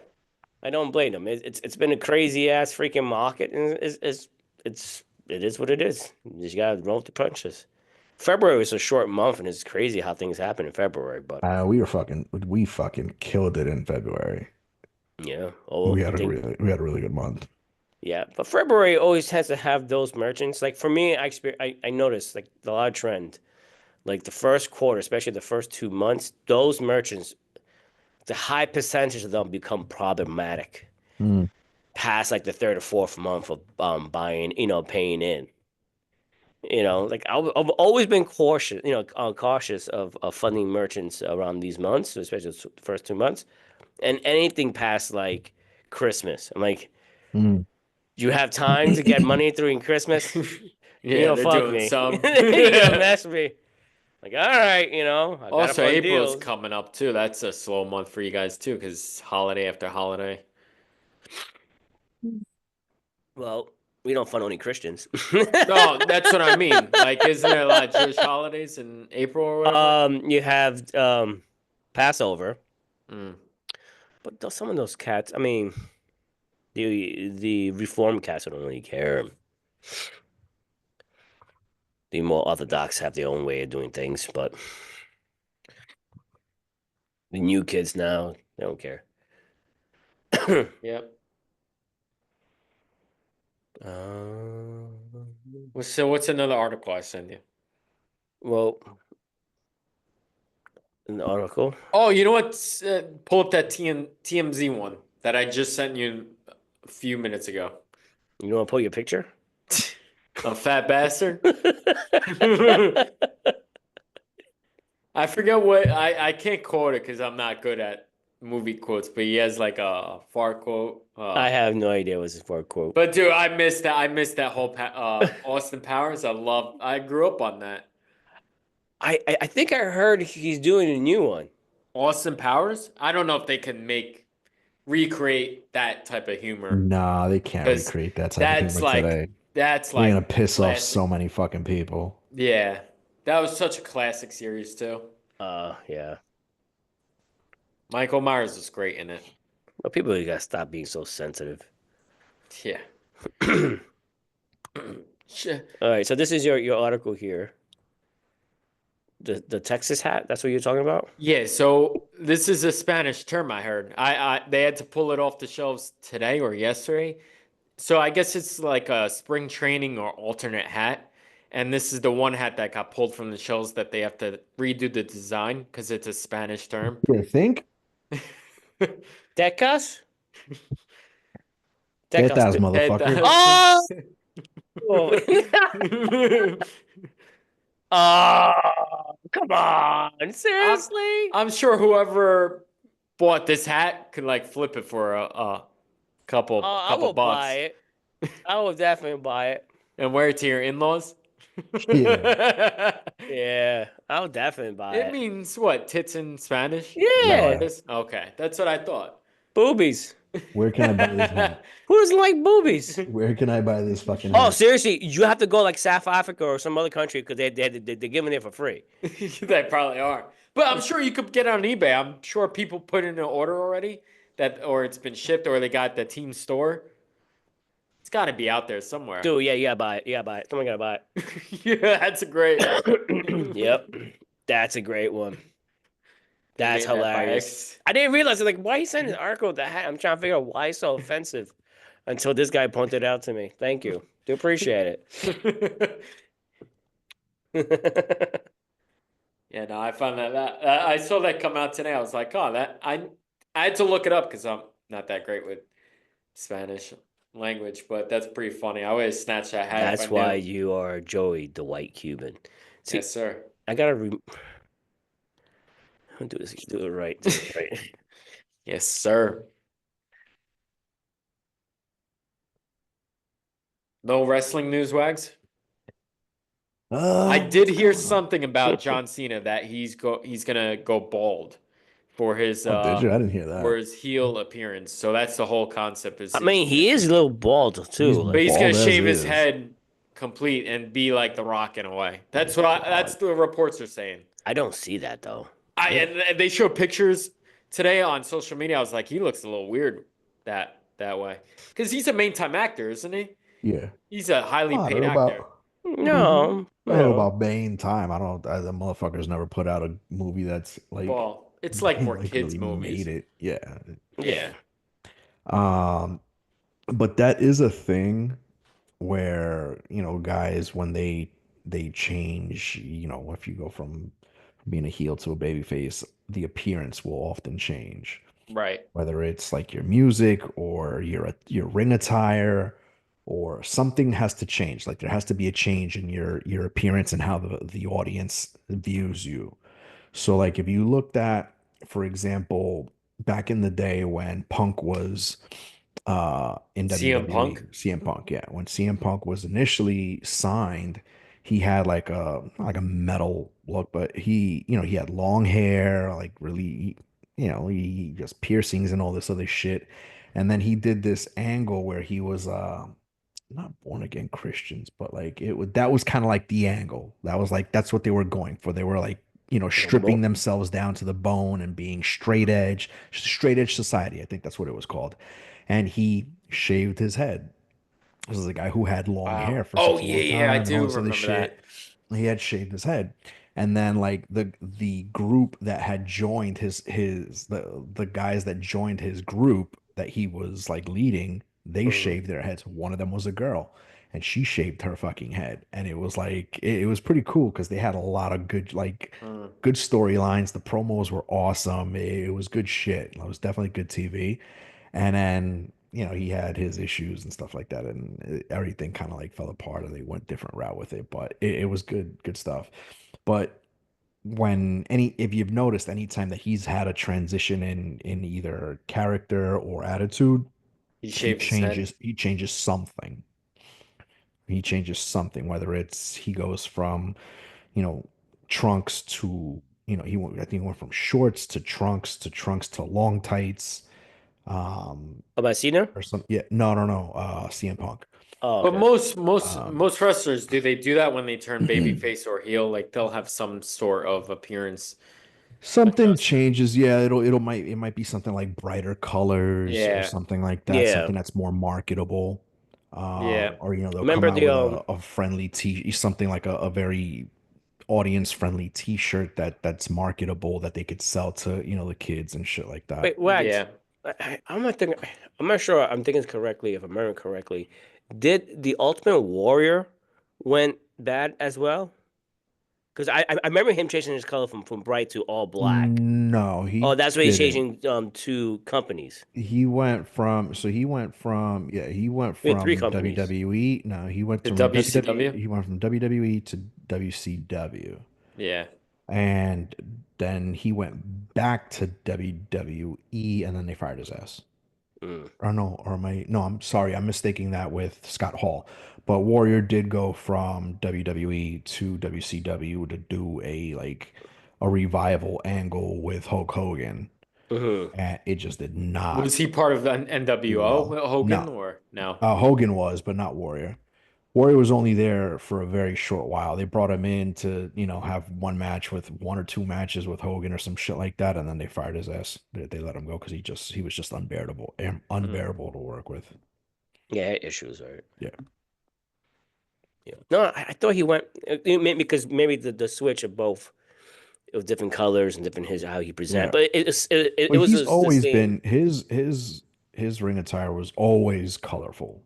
I don't blame them. It's been a crazy ass freaking market, and it is what it is. You just gotta roll with the punches. February was a short month, and it's crazy how things happen in February. But We fucking killed it in February. yeah, oh, I think We had a really good month. yeah, but February always has to have those merchants. Like for me, I noticed like the large trend. Like the first quarter, especially the first 2 months, those merchants, the high percentage of them become problematic Mm, past like the third or fourth month of buying, paying in. Like I've always been cautious, cautious of funding merchants around these months, especially the first 2 months, and anything past like Christmas. I'm like, mm. you have time to get money during Christmas? Yeah, they're Fuck doing me. some. You're gonna mess me. Like, all right, I gotta Also, fund April's deals. coming up too. That's a slow month for you guys too, because holiday after holiday. Well, we don't fund only Christians. No, that's what I mean. Like, isn't there a lot of Jewish holidays in April or whatever? You have Passover, Mm. but some of those cats. I mean, the Reformed cats don't really care. The more Orthodox have their own way of doing things, but the new kids now they don't care. Yep. Um, So what's another article I send you? well, an article. Oh, you know what? Pull up that TMZ one that I just sent you a few minutes ago. You want to pull your picture? A fat bastard. I forget what I can't quote it because I'm not good at movie quotes, but he has like a far quote. I have no idea what's this for a quote. But dude, I missed that. I missed that whole Austin Powers. I grew up on that. I think I heard he's doing a new one. Austin Powers. I don't know if they can recreate that type of humor Nah, they can't because recreate that type of that's humor like today. that's They're gonna like piss off classic. so many fucking people. Yeah, that was such a classic series too. Yeah. Michael Myers was great in it. Well, people gotta stop being so sensitive. Yeah. All Shit. right, so this is your article here. The Texas hat, that's what you're talking about? Yeah, so this is a Spanish term I heard. I they had to pull it off the shelves today or yesterday. So I guess it's like a spring training or alternate hat. And this is the one hat that got pulled from the shelves that they have to redo the design because it's a Spanish term. You think? Tecas? Get Tecas. that, It motherfucker. does. Oh! Oh, come on. I'm Seriously? I'm sure whoever bought this hat could like flip it for a couple Oh, I couple will buy bucks it. I will definitely buy it. and wear it to your in-laws. Yeah. Yeah, I'll definitely buy It it. means what? Tits in Spanish? You know what it Yeah, Yeah. is? Okay, that's what I thought. boobies. Where can I buy this hat? Who doesn't like boobies? Where can I buy this fucking Oh, hat? seriously, you have to go like South Africa or some other country because they're giving it for free. They probably are. But I'm sure you could get it on eBay. I'm sure people put in an order already that or it's been shipped or they got the team store. It's got to be out there somewhere. Dude, yeah, you gotta buy it. You gotta buy it. Someone gotta buy Yeah, that's a great. it. Yep, that's a great one. They That's made that by hilarious. X. I didn't realize like why he sent an article with the hat. I'm trying to figure out why it's so offensive until this guy pointed it out to me. Thank you. Do appreciate it. Yeah, no, I found that I saw that come out today. I was like, oh, that I had to look it up because I'm not that great with Spanish language, but that's pretty funny. I always snatch that hat if I That's why knew. you are Joey, the white Cuban. See, Yes, sir. I gotta do this. Do it right. Do it right. Yes, sir. No wrestling news, Wags. I did What's hear going on? something about John Cena that he's gonna go bald for his Oh, did you? I didn't hear for that. his heel appearance. So that's the whole concept is I he's mean, he is a little bald He's too. but Like, he's gonna bald as shave his is. head complete and be like The Rock in a way. Oh That's God. the reports are saying. I don't see that though. I Yeah. and they showed pictures today on social media. I was like, he looks a little weird that way because he's a main time actor, isn't he? Yeah. He's a highly Oh, I don't paid know actor. about. No, I don't know no. about Bane time. I don't. The motherfuckers never put out a movie that's like Well, it's like for like kids really made movies. it. Yeah. Yeah, Yeah. Um, but that is a thing where, guys when they change, if you go from being a heel to a baby face, the appearance will often change. right. Whether it's like your music or your ring attire or something has to change. Like there has to be a change in your appearance and how the audience views you. So like if you looked at, for example, back in the day when Punk was in CM WWE, Punk. CM Punk, yeah, when CM Punk was initially signed, he had like a metal look, but he had long hair, like really, he just piercings and all this other shit. And then he did this angle where he was not born again Christians, but like that was kind of like the angle. That was like that's what they were going for. They were like, Like, stripping themselves down to the bone and being straight edge society. I think that's what it was called. And he shaved his head. This is a guy who had long Wow. hair for Oh such a yeah, long yeah, I time and all do this other remember shit. that. He had shaved his head. And then like the group that had joined the guys that joined his group that he was like leading, they Mm, shaved their heads. One of them was a girl and she shaved her fucking head. And it was like it was pretty cool because they had a lot of mm. good storylines. The promos were awesome. It was good shit. It was definitely good TV. And then, he had his issues and stuff like that, and everything kind of like fell apart, and they went different route with it. But it was good stuff. But when any if you've noticed anytime that he's had a transition in either character or attitude, He shaves his head. he changes something. He changes something, whether it's he goes from, you know, trunks to, I think he went from shorts to trunks to long tights. Am I seen her? Or some, yeah, no, CM Punk. Oh, But okay. Um, most wrestlers do they do that when they turn babyface or heel? Like they'll have some sort of appearance Something adjustment. changes, yeah. It might be something like brighter colors or Yeah, something like that, Yeah. something that's more marketable. yeah. Or they'll come Remember out the with a friendly something like a very audience friendly t-shirt that's marketable that they could sell to, the kids and shit like that. wait, Wags. Yeah. I'm not thinking. I'm not sure. I'm thinking correctly. If I'm remembering correctly, did the Ultimate Warrior went bad as well? Because I remember him changing his color from bright to all black. No, Oh, he that's why he's didn't. changing to companies. He went I mean, three from companies. WWE. No, he went The from WWE. WCW? He went from WWE to WCW. Yeah. And then he went back to WWE and then they fired his ass. Mm. Or no, or am I? No, I'm sorry. I'm mistaking that with Scott Hall. But Warrior did go from WWE to WCW to do a revival angle with Hulk Hogan. Hmm. And it just did not Was he part of the do well. NWO Hogan No. or no? Hogan was, but not Warrior. Warrior was only there for a very short while. They brought him in to, have one or two matches with Hogan or some shit like that, and then they fired his ass. They let him go because he was just Mm. unbearable to work with. Yeah, issues, right? Yeah. Yeah. No, I thought he went because maybe the switch of both of different colors and different his how he present, Yeah. but it But was he's the always same. been his ring attire was always colorful.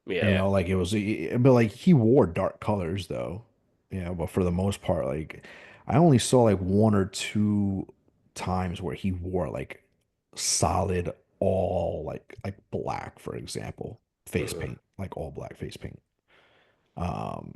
Yeah. Like but like he wore dark colors though. But for the most part, like I only saw like one or two times where he wore like solid all like black, for example, face Hmm. paint, like all black face paint. Um,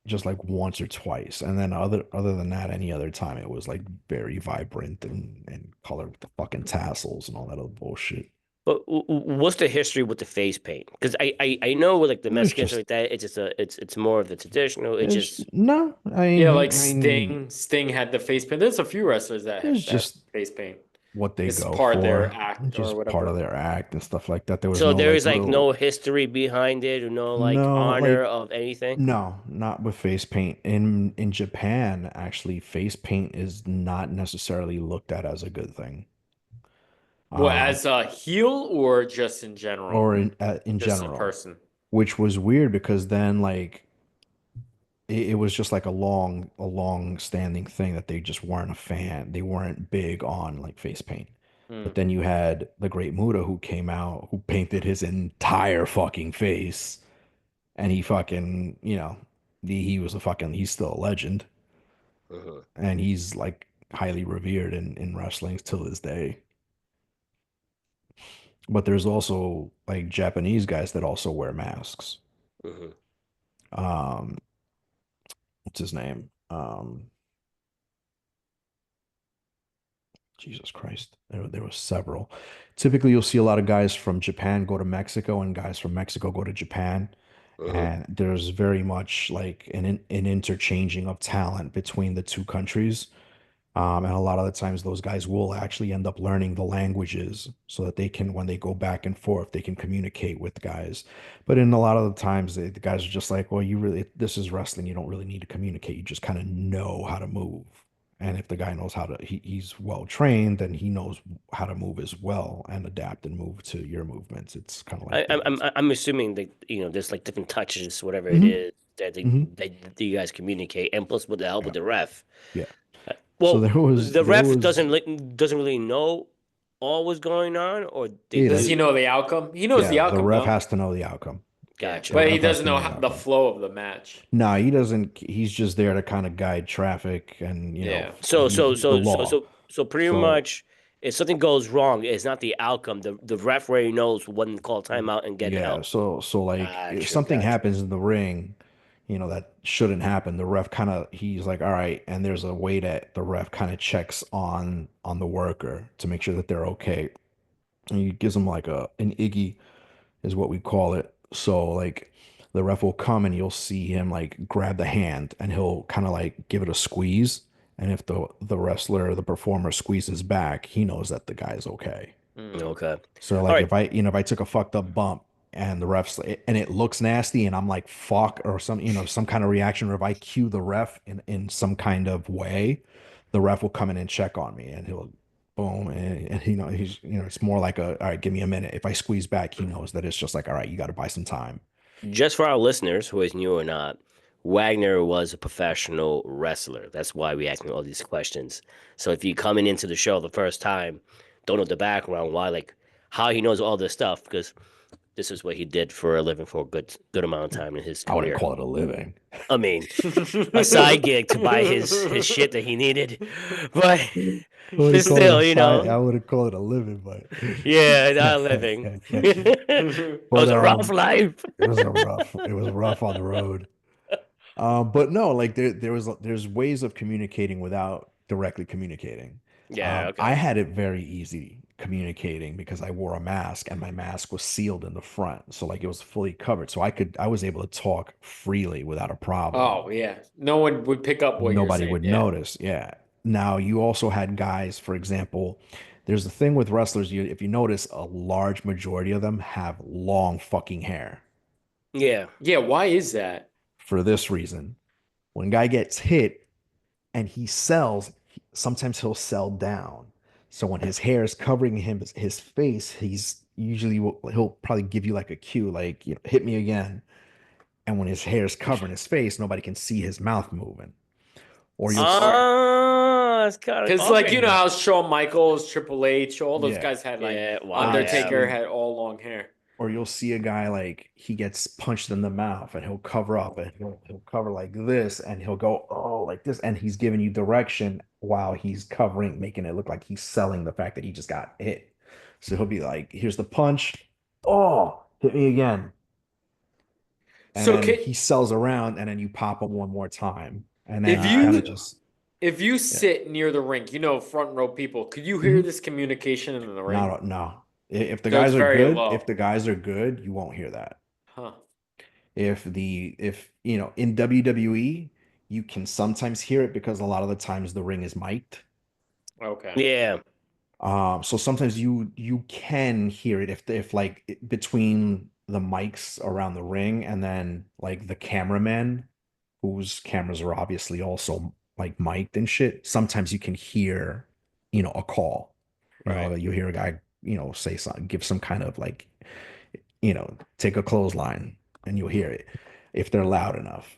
just like once or twice. And then other than that, any other time it was like very vibrant and color with the fucking tassels and all that other bullshit. But what's the history with the face paint? Because I know with like the It's Mexicans like just that, it's just it's more of the traditional. It's it's just no, Yeah, like I mean Sting had the face paint. There's a few wrestlers it's that have just face paint. what they It's go part of their for. act or Just part of whatever. their act and stuff like that. There was so no there like is like real no history behind it or no like no honor like of anything. no, not with face paint. In Japan, actually, face paint is not necessarily looked at as a good thing. Well, Um, as a heel or just in general? or in Just a general, person. which was weird because then like it was just like a long standing thing that they just weren't a fan. They weren't big on like face paint. But Hmm. then you had the Great Muta who came out who painted his entire fucking face and he fucking, he was he's still a legend Hmm. and he's like highly revered in wrestling till this day. But there's also like Japanese guys that also wear masks. Hmm. Um, what's his name? Jesus Christ. There was several. Typically, you'll see a lot of guys from Japan go to Mexico and guys from Mexico go to Japan. Hmm. And there's very much like an interchanging of talent between the two countries. And a lot of the times, those guys will actually end up learning the languages so that they can, when they go back and forth, they can communicate with guys. But in a lot of the times, the guys are just like, well, this is wrestling. You don't really need to communicate. You just kind of know how to move. And if the guy knows he's well trained, then he knows how to move as well and adapt and move to your movements. It's kind of like I, that. I'm assuming that there's like different touches, whatever it Hmm. is that Hmm. that you guys communicate, and plus with the help Yeah. of the ref. Yeah. So Well, the there ref was, doesn't really know all what's going on, or they he Does he do. does. know the outcome? He knows the Yeah. The outcome ref though. has to know the outcome. Yeah, The Gotcha. but he ref has doesn't to know know the how, the outcome. flow of the match. No, he doesn't. He's just there to kind of guide traffic and, Yeah. he's the law. So pretty So, much, if something goes wrong, it's not the outcome. The referee knows when to call timeout and get yeah. help. So like if Gotcha, something gotcha. happens in the ring, that shouldn't happen. The ref kind of he's like, all right, and there's a way that the ref kind of checks on the worker to make sure that they're okay. And he gives them like an Iggy is what we call it. So like the ref will come and you'll see him like grab the hand and he'll kind of like give it a squeeze. And if the wrestler or the performer squeezes back, he knows that the guy's okay. Mm. Okay. So All like right. if I took a fucked up bump and the ref's and it looks nasty and I'm like fuck or some kind of reaction, or if I cue the ref in some kind of way, the ref will come in and check on me and he'll boom and he's it's more like a all right, give me a minute. If I squeeze back, he knows that it's just like all right, you got to buy some time. Just for our listeners, who is new or not, Wagner was a professional wrestler. That's why we asking all these questions. So if you coming into the show the first time, don't know the background, why, like, how he knows all this stuff, because this is what he did for a living for a good amount of time in his I wouldn't career. call it a living. I mean, a side gig to buy his shit that he needed, but I but wouldn't call it a still, side. I wouldn't call it a living, but yeah, not a living. It but was a rough life. it was rough on the road. But no, like there's ways of communicating without directly communicating. Yeah, I okay. had it very easy communicating because I wore a mask and my mask was sealed in the front. So like it was fully covered. So I was able to talk freely without a problem. Oh yeah. No one would pick up what you're Nobody saying. would Yeah. notice. Yeah. Now you also had guys, for example, there's a thing with wrestlers, if you notice, a large majority of them have long fucking hair Yeah. Yeah, why is that? for this reason. When a guy gets hit, and he sells, sometimes he'll sell down. So when his hair is covering his face, he'll probably give you like a cue, like hit me again. And when his hair is covering his face, nobody can see his mouth moving. Or you'll Smart. It's kind of Because like okay you know then. how Shawn Michaels, Triple H, all those yeah, guys had like Yeah, wow, or you'll yeah. Undertaker see had all long hair. or you'll see a guy like he gets punched in the mouth and he'll cover up and he'll cover like this and he'll go oh like this and he's giving you direction while he's covering, making it look like he's selling the fact that he just got hit. So he'll be like, here's the punch. Oh, hit me again. And So then can, he sells around and then you pop him one more time. And then if you kind of you just if you yeah. sit near the rink, you know, front row people, could you hear Mhm. this communication in the ring? No, no. If the So it's guys are very good, if low. the guys are good, you won't hear that. Huh. If in WWE you can sometimes hear it because a lot of the times the ring is mic'd. Okay. Yeah. So sometimes you can hear it if like between the mics around the ring and then like the cameramen whose cameras are obviously also like mic'd and shit. Sometimes you can hear a call. Right. You hear a guy say something, give some kind of like take a clothesline and you'll hear it if they're loud enough.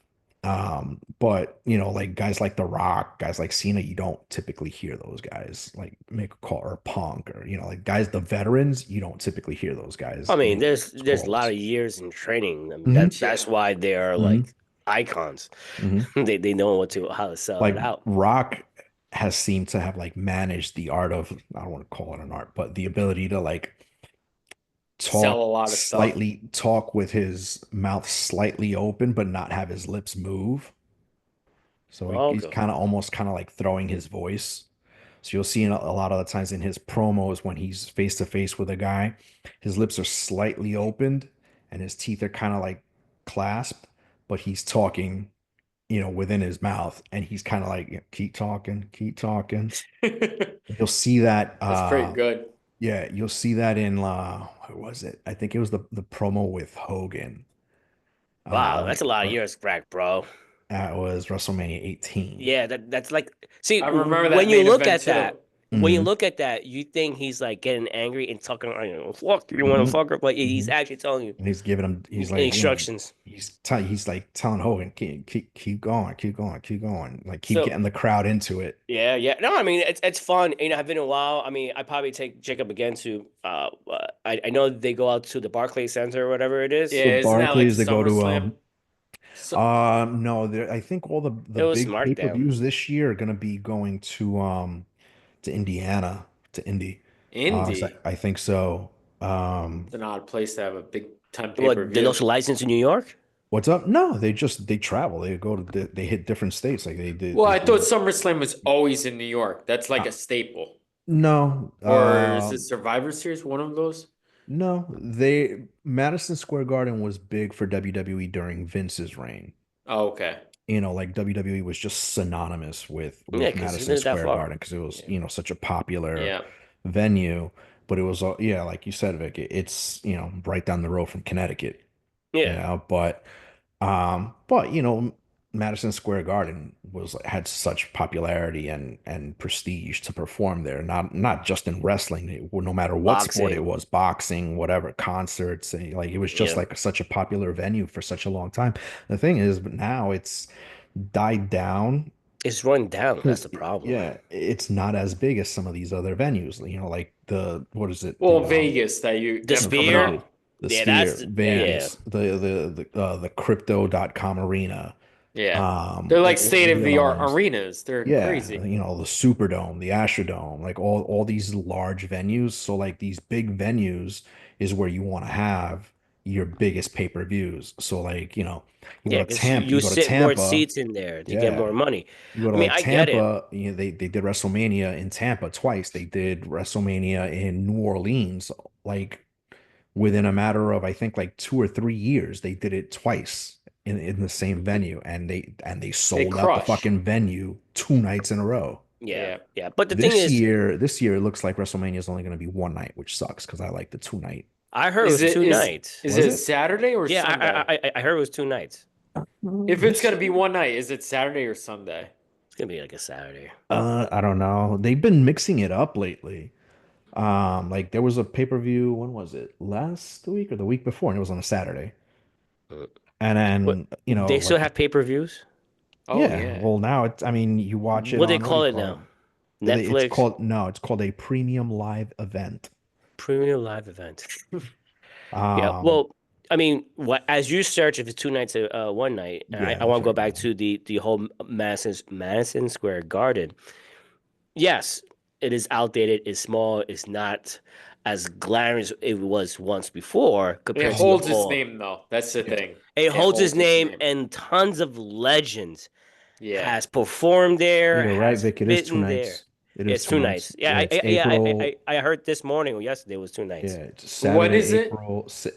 But like guys like The Rock, guys like Cena, you don't typically hear those guys like make a call or Punk or like guys, the veterans, you don't typically hear those I guys mean, make there's those a lot calls. of years in training. I mean, Hmm. that's Yeah. why they are Hmm. like icons. Hmm. They know how to sell Like it out. Rock has seemed to have like managed the art of, I don't want to call it an art, but the ability to like Sell a lot of stuff. talk with his mouth slightly open but not have his lips move. So he's Okay. kind of almost kind of like throwing his voice. So you'll see a lot of the times in his promos when he's face to face with a guy, his lips are slightly opened and his teeth are kind of like clasped, but he's talking, within his mouth, and he's kind of like, keep talking, keep talking. You'll see that. That's pretty good. Yeah, you'll see that in what was it? I think it was the promo with Hogan. Wow, that's Like a lot of years back, bro. that was WrestleMania 18. Yeah, that's like, see, I remember that main event too. when you Hmm. look at that, you think he's like getting angry and talking, fuck you, Hmm. motherfucker, but he's Hmm. actually telling you And he's giving him, he's like, instructions. he's like telling Hogan, keep going, keep going, keep going, like keep So getting the crowd into it. yeah, yeah. No, I mean it's fun. I've been a while. I mean, I probably take Jacob again to I know they go out to the Barclays Center or whatever it is. The Yeah, isn't that like Barclays, they go to SummerSlam? So, no, I think all the It was big smart down. pay-per-views this year are gonna be going to Indiana, to Indy. Indy. I think so. It's an odd place to have a big time What, they pay-per-view. lost a license in New York? What's up? No, they travel. They go to they hit different states. Like Well, they I thought do. SummerSlam was always in New York. That's like Uh, a staple. no, Or is it Survivor Series one of those? no. They Madison Square Garden was big for WWE during Vince's reign. Oh, okay. Like WWE was just synonymous with Yeah, because he Madison lived that Square far. Garden because it was, Yeah. such a popular Yeah. venue. But it was, yeah, like you said, Vic, it's, right down the road from Connecticut. Yeah, But Madison Square Garden had such popularity and prestige to perform there, not just in wrestling, no matter what sport it boxing. was, boxing, whatever, concerts, like it was just Yeah, like such a popular venue for such a long time. The thing is, but now it's died down. it's run down. That's 'Cause, the problem. yeah, it's not as big as some of these other venues, like the what is it? Well, Vegas that you The kept coming Spear. Vegas, up. the Yeah, that's Sphere, yeah, Vegas, the crypto.com arena, Yeah. They're like state of the the other art ones. arenas. They're Yeah, crazy. the Superdome, the Astrodome, like all these large venues. So like these big venues is where you want to have your biggest pay-per-views. So like, you go yeah. to Because you, Tampa, you you go to sit more Tampa, seats in there to get more yeah. money. You go I to mean, like I get it. Tampa, they did WrestleMania in Tampa twice. They did WrestleMania in New Orleans, like within a matter of I think like 2 or 3 years. They did it twice in the same venue, and they They sold out the crush. fucking venue 2 nights in a row. Yeah, Yeah. yeah. But the thing This is, year, this year it looks like WrestleMania is only going to be one night, which sucks because I like the 2 night. I heard it Is was it two is nights. is Was it it? Saturday or Yeah, Sunday? I heard it was 2 nights. If it's This gonna be one night, is it Saturday or Sunday? It's gonna be like a Saturday. I don't know. They've been mixing it up lately. Like there was a pay-per-view, when was it? Last week or the week before, and it was on a Saturday. Uh, And What then, they still like have pay-per-views? Oh yeah, yeah. well now I mean, you watch it What they on, what do call you it call it? now? It's Netflix called, no, it's called a premium live event. Premium Live Event. Yeah. Um, Well, I mean, what as you search if it's 2 nights one night, and I, yeah, I that's want to go right back now. to the whole Madison Square Garden. Yes, it is outdated. It's small. It's not as glamorous it was once before It compared to the holds its whole. name though. That's the Yeah. thing. It It holds his holds its name, name. and tons of legends Yeah. has performed there, You're right, has Vic. It is two bitten there. nights. It is It's two two nights. nights. Yeah, Yeah, I it's yeah April. I heard this morning or yesterday it was 2 nights. Yeah, it's What is it?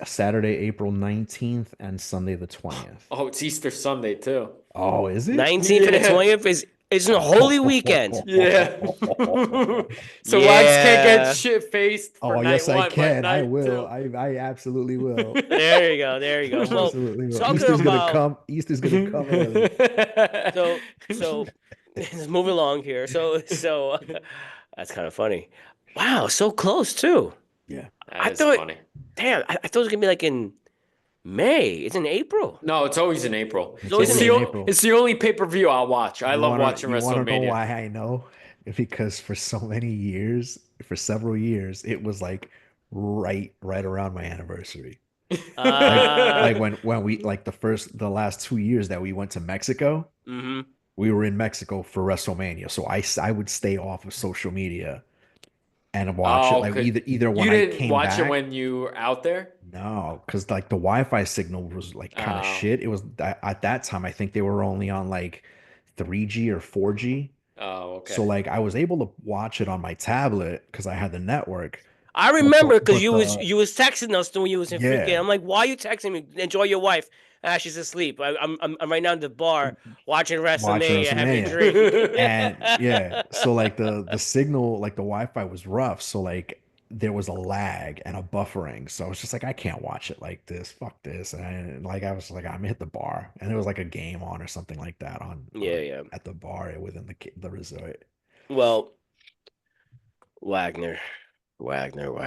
Saturday, April 19th and Sunday the 20th. Oh, it's Easter Sunday too. Oh, is it? 19th and the Yeah. 20th is a holy weekend. Yeah. So Wags can't get Yeah. shit faced for Oh, night yes, I one, but can. I night will. two. I absolutely will. There you go. There you I go. Well, absolutely will. talking about Easter's gonna come early. so let's move along here. So that's kind of funny. Wow, so close too. Yeah. That I is thought, funny. damn, I thought it was gonna be like in May. It's in April. No, it's always in April. It's It's always in always in April. April. It's the only pay-per-view I'll watch. I love watching You wanna know WrestleMania. why I know? Because for so many years, for several years, it was like right around my anniversary. Like Uh, when we like the last 2 years that we went to Mexico, mm-hmm. we were in Mexico for WrestleMania. So I would stay off of social media and watch it Oh, like okay. either when You I didn't came watch it back. when you were out there? No, because like the Wi-Fi signal was like kind of Oh, shit. It was at that time, I think they were only on like 3G or 4G. oh, okay. So like I was able to watch it on my tablet because I had the network. I But remember because but the you was texting us when you was in freaking. yeah, I'm like, why are you texting me? Enjoy your wife. Ah, she's asleep. I'm right now in the bar watching watching WrestleMania, having a WrestleMania. drink. And yeah, so like the signal, like the Wi-Fi was rough. So like there was a lag and a buffering. So I was just like, I can't watch it like this. Fuck this. And like I was like, I'm gonna hit the bar. And there was like a game on or something like that Yeah, yeah. at the bar within the resort. Well, Wagner,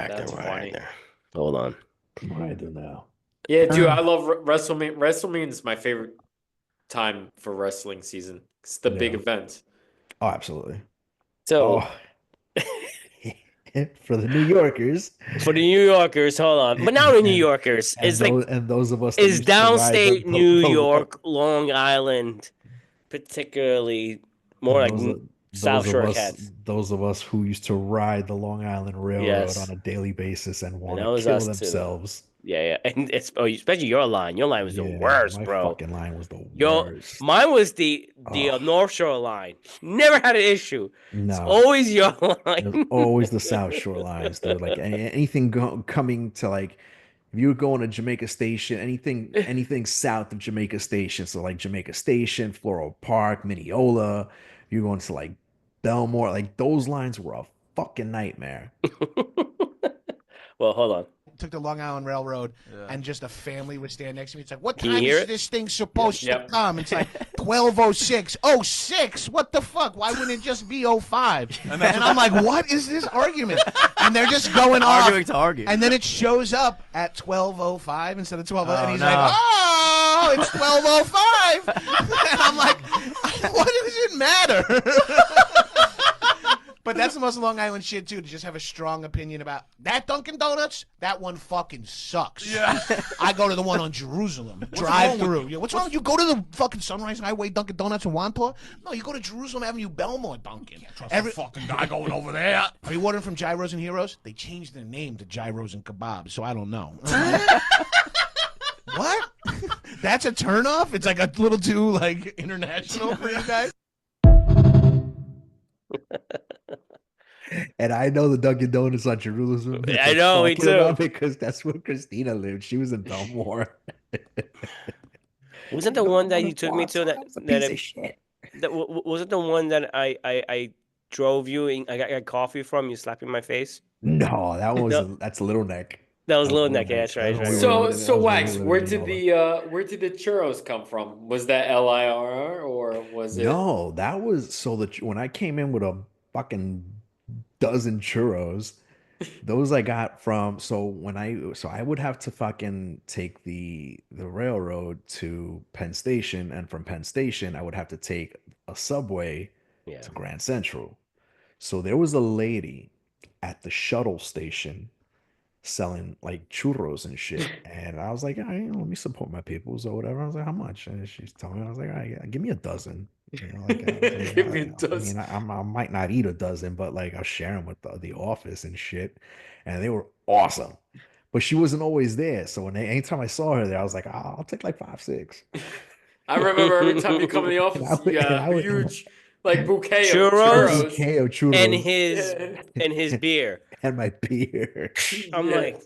That's funny. Wagner. Hold on. What do I do now? Yeah, dude, I love WrestleMania. WrestleMania is my favorite time for wrestling season. It's the big Yeah. event. Oh, absolutely. So Oh, for the New Yorkers for the New Yorkers, hold on. But now the New and Yorkers is like those of us that is used to ride downstate New the York, Long Island, particularly more and like South Shore cats. those of us who used to ride the Long Island Railroad on Yes, a daily basis and and want that to was kill us too. themselves. Yeah, and especially your line. Your line was the Yeah, worst, my bro. fucking line was the Yo, worst. mine was the Oh, North Shore line. Never had an issue. It's no. always your It was line. always the South Shore lines, dude. Like anything coming to like if you were going to Jamaica Station, anything south of Jamaica Station, so like Jamaica Station, Floral Park, Mineola, you're going to like Belmore, like those lines were a fucking nightmare. Well, hold on. Took the Long Island Railroad, Yeah. and just a family would stand next to me. It's like, what Can you time hear is it? this thing supposed to Yep. come? It's like 12:06. Oh, 6. What the fuck? Why wouldn't it just be 05? And I'm like, what is this argument? And they're just going off. Arguing to argue. And then it shows up at 12:05 instead of 12:00, and he's no. like, "Oh, it's 12:05." And I'm like, "What does it matter?" But that's the most Long Island shit too. To just have a strong opinion about that Dunkin' Donuts. That one fucking sucks. Yeah. I go to the one on Jerusalem. Drive through. Yeah, what's wrong? You go to the fucking Sunrise Highway Dunkin' Donuts in Wantor? No, you go to Jerusalem Avenue Belmore Dunkin'. Every fucking guy going over there. Are you ordering from Gyros and Heroes? They changed their name to Gyros and Kebabs, so I don't know. What? That's a turnoff? It's like a little too like international for you guys. And I know the Dunkin' Donuts on Jerusalem. that I they're know, me talking about too. because that's where Christina lived. She was in Belmore. Wasn't the one that you took me to That was a that piece of shit. wasn't the one that I drove you and I got coffee from you slapping my face? No, that one was No. that's Little Neck. That was That was Little Little Neck. Yeah, Neck. that's right. That's That's when right. we were So living- so that was when we Wax, were where living did in Nova. where did the churros come from? Was that LIRR or was it? No, that was so that when I came in with a fucking dozen churros, those I got from so I would have to fucking take the railroad to Penn Station, and from Penn Station I would have to take a subway Yeah. to Grand Central. So there was a lady at the shuttle station selling like churros and shit. And I was like, all right, let me support my peoples or whatever. I was like, how much? And she's telling me, I was like, all right, yeah, give me a dozen. You know, like, I was like, Give me a I mean, dozen. I might not eat a dozen, but like I'll share them with the office and shit. And they were awesome. But she wasn't always there. So anytime I saw her there, I was like, oh, I'll take like 5, 6. I remember every time you come in the And office, would- you got and I a would- huge like bouquet Churros? of a churros. bouquet of churros and his beer. and my beer. I'm Yeah. like,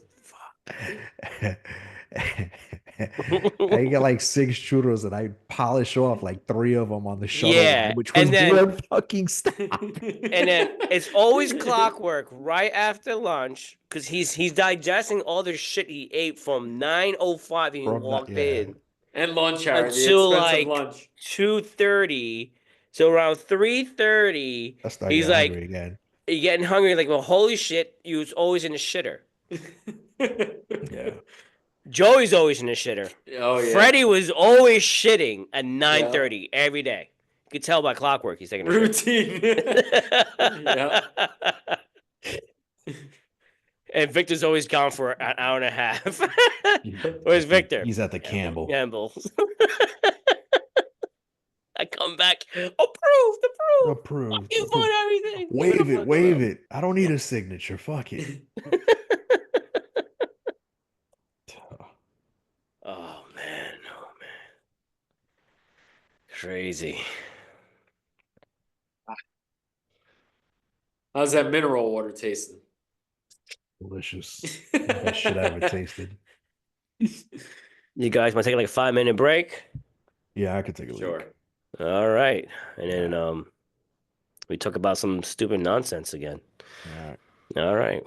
I get like 6 churros and I polish off like 3 of them on the shuttle Yeah, line, which was and then- one fucking stop. and then it's always clockwork right after lunch because he's digesting all the shit he ate from 9:05 when he From that- walked yeah. in And lunch hour, the until expensive like lunch. 2:30. So around 3:30, I started he's getting like, hungry again. you getting hungry. Like, well, holy shit, you was always in the shitter. Yeah. Joey's always in the shitter. Oh yeah. Freddie was always shitting at 9:30 every day. You could tell by clockwork he's taking a Routine. Yeah. shit. And Victor's always gone for an hour and a half. Where's Victor? He's at the Campbell. Campbell's. I come back. Approved. Approved. You vote everything. Wave it. I don't need a signature. Fuck it. Oh man. Crazy. How's that mineral water tasting? Delicious. Best shit I ever tasted. You guys want to take like a 5-minute break? Yeah, I could take a Sure. look. All right. And then we talk about some stupid nonsense again. All right. All right.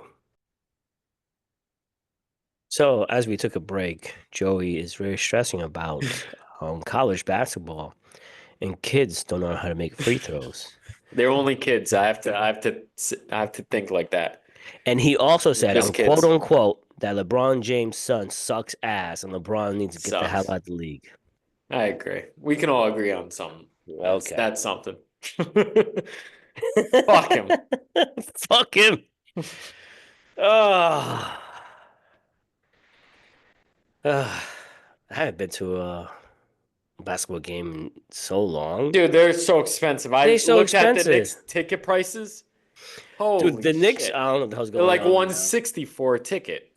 So as we took a break, Joey is very stressing about college basketball, and kids don't know how to make free throws. They're only kids. I have to think like that. And he also said, Just kids. quote unquote, that LeBron James' son sucks ass, and LeBron needs to get the hell Sucks. out of the league. I agree. We can all agree on something. Okay. That's something. Fuck him. Fuck him. Oh. I haven't been to a basketball game in so long. Dude, they're so expensive. I They're so looked at the expensive. Knicks ticket prices. Holy Dude, the Knicks, shit. I don't know what the hell's They're going like on. 160 for a ticket.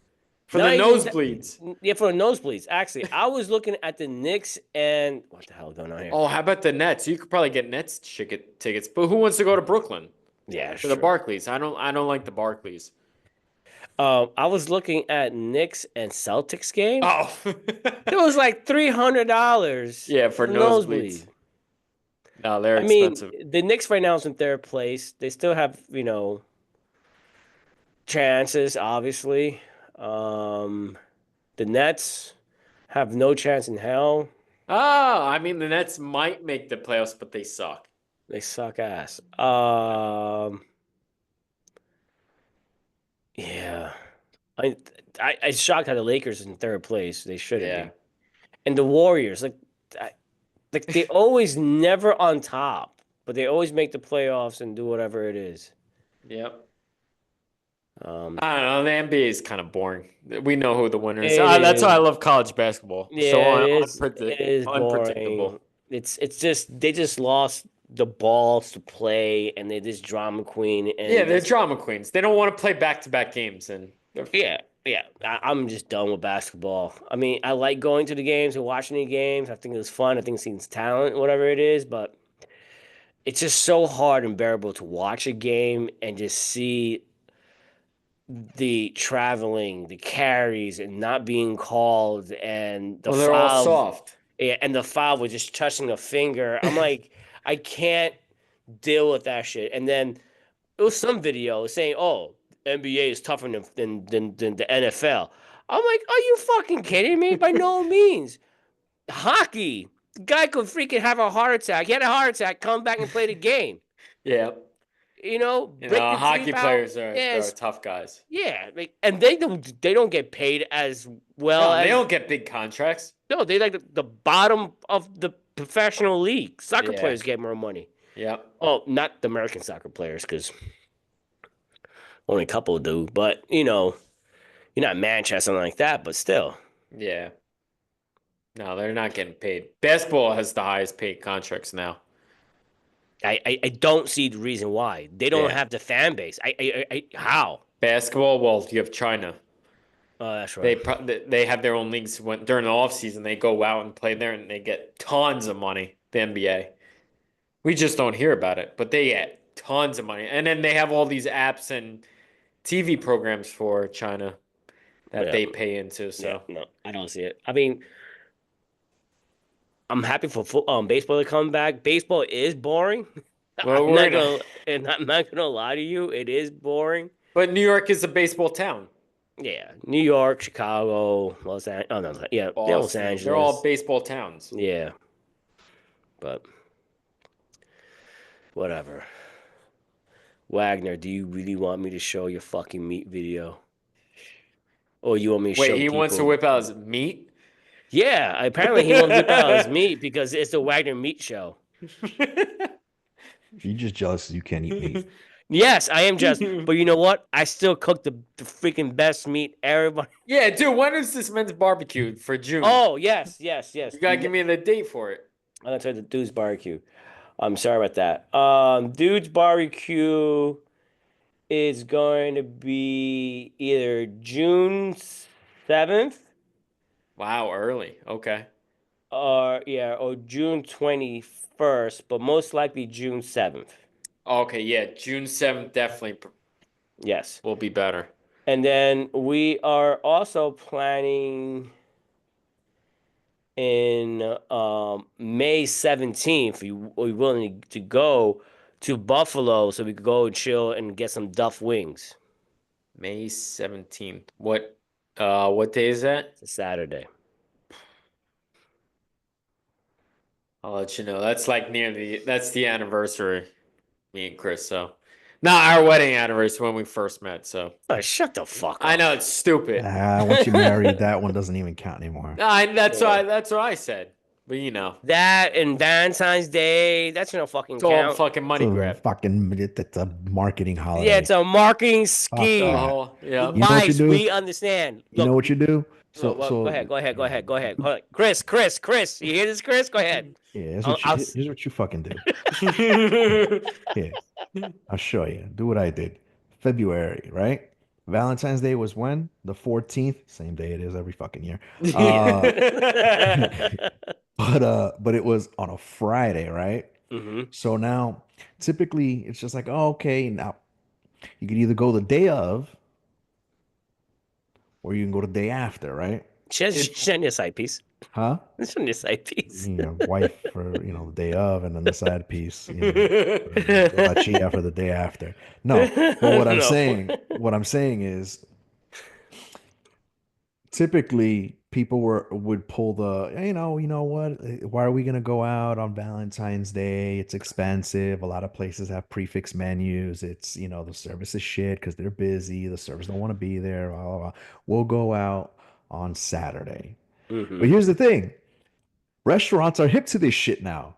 For the Not even nosebleeds. yeah, for the nosebleeds. Actually, I was looking at the Knicks and what the hell going on here? Oh, how about the Nets? You could probably get Nets tickets, but who wants to go to Brooklyn Yeah, for the sure. Barclays? I don't like the Barclays. I was looking at Knicks and Celtics game. Oh, It was like $300. yeah, for nosebleeds. No, they're I mean, expensive. the Knicks right now is in third place. They still have, chances, obviously. The Nets have no chance in hell. Oh, I mean the Nets might make the playoffs, but they suck. They suck ass. Yeah. I shocked how the Lakers in third place. They shouldn't Yeah. be. And the Warriors, like they always never on top, but they always make the playoffs and do whatever it is. Yep. Um, I don't know. The NBA is kind of boring. We know who the winners It are. That's why I is. love college basketball. So Yeah, it is. It is unpredictable. boring. It's just they just lost the balls to play, and they're this drama queen. And Yeah, they're drama queens. They don't want to play back-to-back games, and yeah. I'm just done with basketball. I mean, I like going to the games and watching the games. I think it was fun. I think it seems talent, whatever it is, but it's just so hard and bearable to watch a game and just see the traveling, the carries, and not being called, and the well, they're all foul. soft. Yeah, and the foul was just touching a finger. I'm like, I can't deal with that shit. And then it was some video saying, "Oh, NBA is tougher than the NFL." I'm like, are you fucking kidding me? By no means. Hockey, the guy could freaking have a heart attack. He had a heart attack, come back and play the game. Yeah. Break the Hockey tape out. players are Yes, tough guys. yeah, and they don't get paid as well No, they as don't get big contracts. no, they like the bottom of the professional league. Soccer Yeah. players get more money. Yep. Oh, not the American soccer players, because only a couple do. But you're not Manchester like that. But still, Yeah. No, they're not getting paid. Basketball has the highest paid contracts now. I don't see the reason why they don't Yeah. have the fan base. How? Basketball, well, you have China. Oh, that's They right. they have their own leagues. During the off season, they go out and play there, and they get tons of money. The NBA. We just don't hear about it, but they get tons of money, and then they have all these apps and TV programs for China that Yeah. they pay into. So Yeah, no, I don't see it. I mean, I'm happy for baseball to come back. Baseball is boring. well, I'm not gonna lie to you. It is boring. but New York is a baseball town. Yeah, New York, Chicago, Los Angeles. Oh no, yeah, Los Boston, Angeles. they're all baseball towns. Yeah, but whatever. Wagner, do you really want me to show your fucking meat video? Or you want me to show Wait, he wants to people? whip out his meat? Yeah, apparently he wants to whip out his meat because it's the Wagner Meat Show. You're just jealous you can't eat meat. Yes, I am just, but you know what? I still cook the freaking best meat. Everybody. Yeah, dude, when is this men's barbecue for June? Oh, yes. You gotta give me the date for it. I'm gonna tell you the Dude's Barbecue. I'm sorry about that. Dude's Barbecue is going to be either June 7th Wow, early. Okay. or June 21st, but most likely June 7th. Okay, yeah, June 7th definitely Yes. will be better. And then we are also planning in May 17th. We're willing to go to Buffalo so we could go and chill and get some Duff wings. May 17th. What day is that? It's a Saturday. I'll let you know. That's like that's the anniversary, me and Chris. So, not our wedding anniversary when we first met. So, Oh, shut the fuck up. I know it's stupid. Once you're married, that one doesn't even count anymore. That's what I said. But That and Valentine's Day, that's fucking it's all count. fucking money grab. It's a marketing holiday. Yeah, it's a marketing scheme. that. Yeah. You know what you Mice, do? we understand. You know Look, what you do? go ahead. Go ahead. Chris, you hear this, Chris? Go ahead. Yeah, I'll- here's what you fucking do. Here, I'll show you. Do what I did. February, right? Valentine's Day was when? The 14th, same day it is every fucking year. Uh, but it was on a Friday, right? Hmm. So now typically it's just like, oh, okay, now you can either go the day of or you can go the day after, right? Send your side piece. Huh? Send your side piece. Wife for, the day of, and then the side piece, la chia for the day after. No, but No. what I'm saying is typically people would pull the, you know what? Why are we gonna go out on Valentine's Day? It's expensive. A lot of places have prefix menus. It's, the service is shit because they're busy. The servers don't want to be there. Blah, blah, blah. We'll go out on Saturday. Hmm. But here's the thing. Restaurants are hip to this shit now.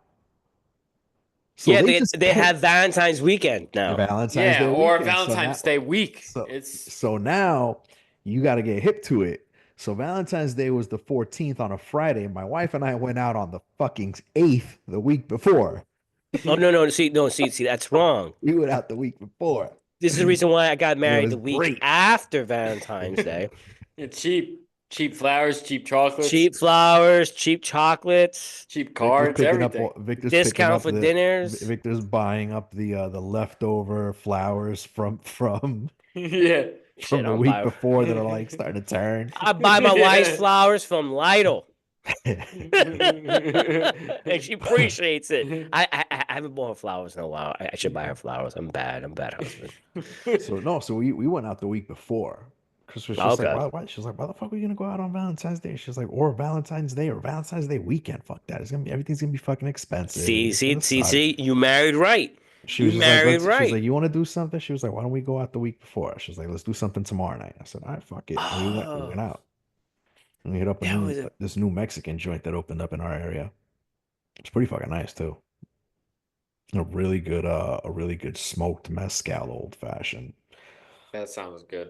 So Yeah, they they just they pay have Valentine's weekend now. Valentine's Yeah, Day or weekend. So now Valentine's Day week. so It's so now you got to get hip to it. So Valentine's Day was the 14th on a Friday. My wife and I went out on the fucking 8th the week before. Oh no, no, see, that's wrong. We went out the week before. This is the reason why I got And it married was the week great. after Valentine's Day. it's cheap flowers, cheap chocolates, Cheap flowers, cheap chocolates, cheap cards, everything. Victor's picking discount up for dinners. Victor's buying up the leftover flowers Yeah. from Shit, the I'm week buying. before that are like starting to turn. I buy my wife's Yeah. flowers from Lidl. And she appreciates it. I haven't bought her flowers in a while. I should buy her flowers. I'm bad. I'm a bad husband. So we went out the week before. Because she's just like, Okay. why? She's like, why the fuck are we gonna go out on Valentine's Day? She's like, or Valentine's Day or Valentine's Day weekend. Fuck that. Everything's gonna be fucking expensive. It's gonna suck. See. You married right. She You was just like, married she was right. like, you want to do something? She was like, why don't we go out the week before? She was like, let's do something tomorrow night. I said, all right, fuck it. And we went Oh, out. And we hit up that was a this new Mexican joint that opened up in our area. It's pretty fucking nice too. A really good smoked mezcal old fashioned. That sounds good.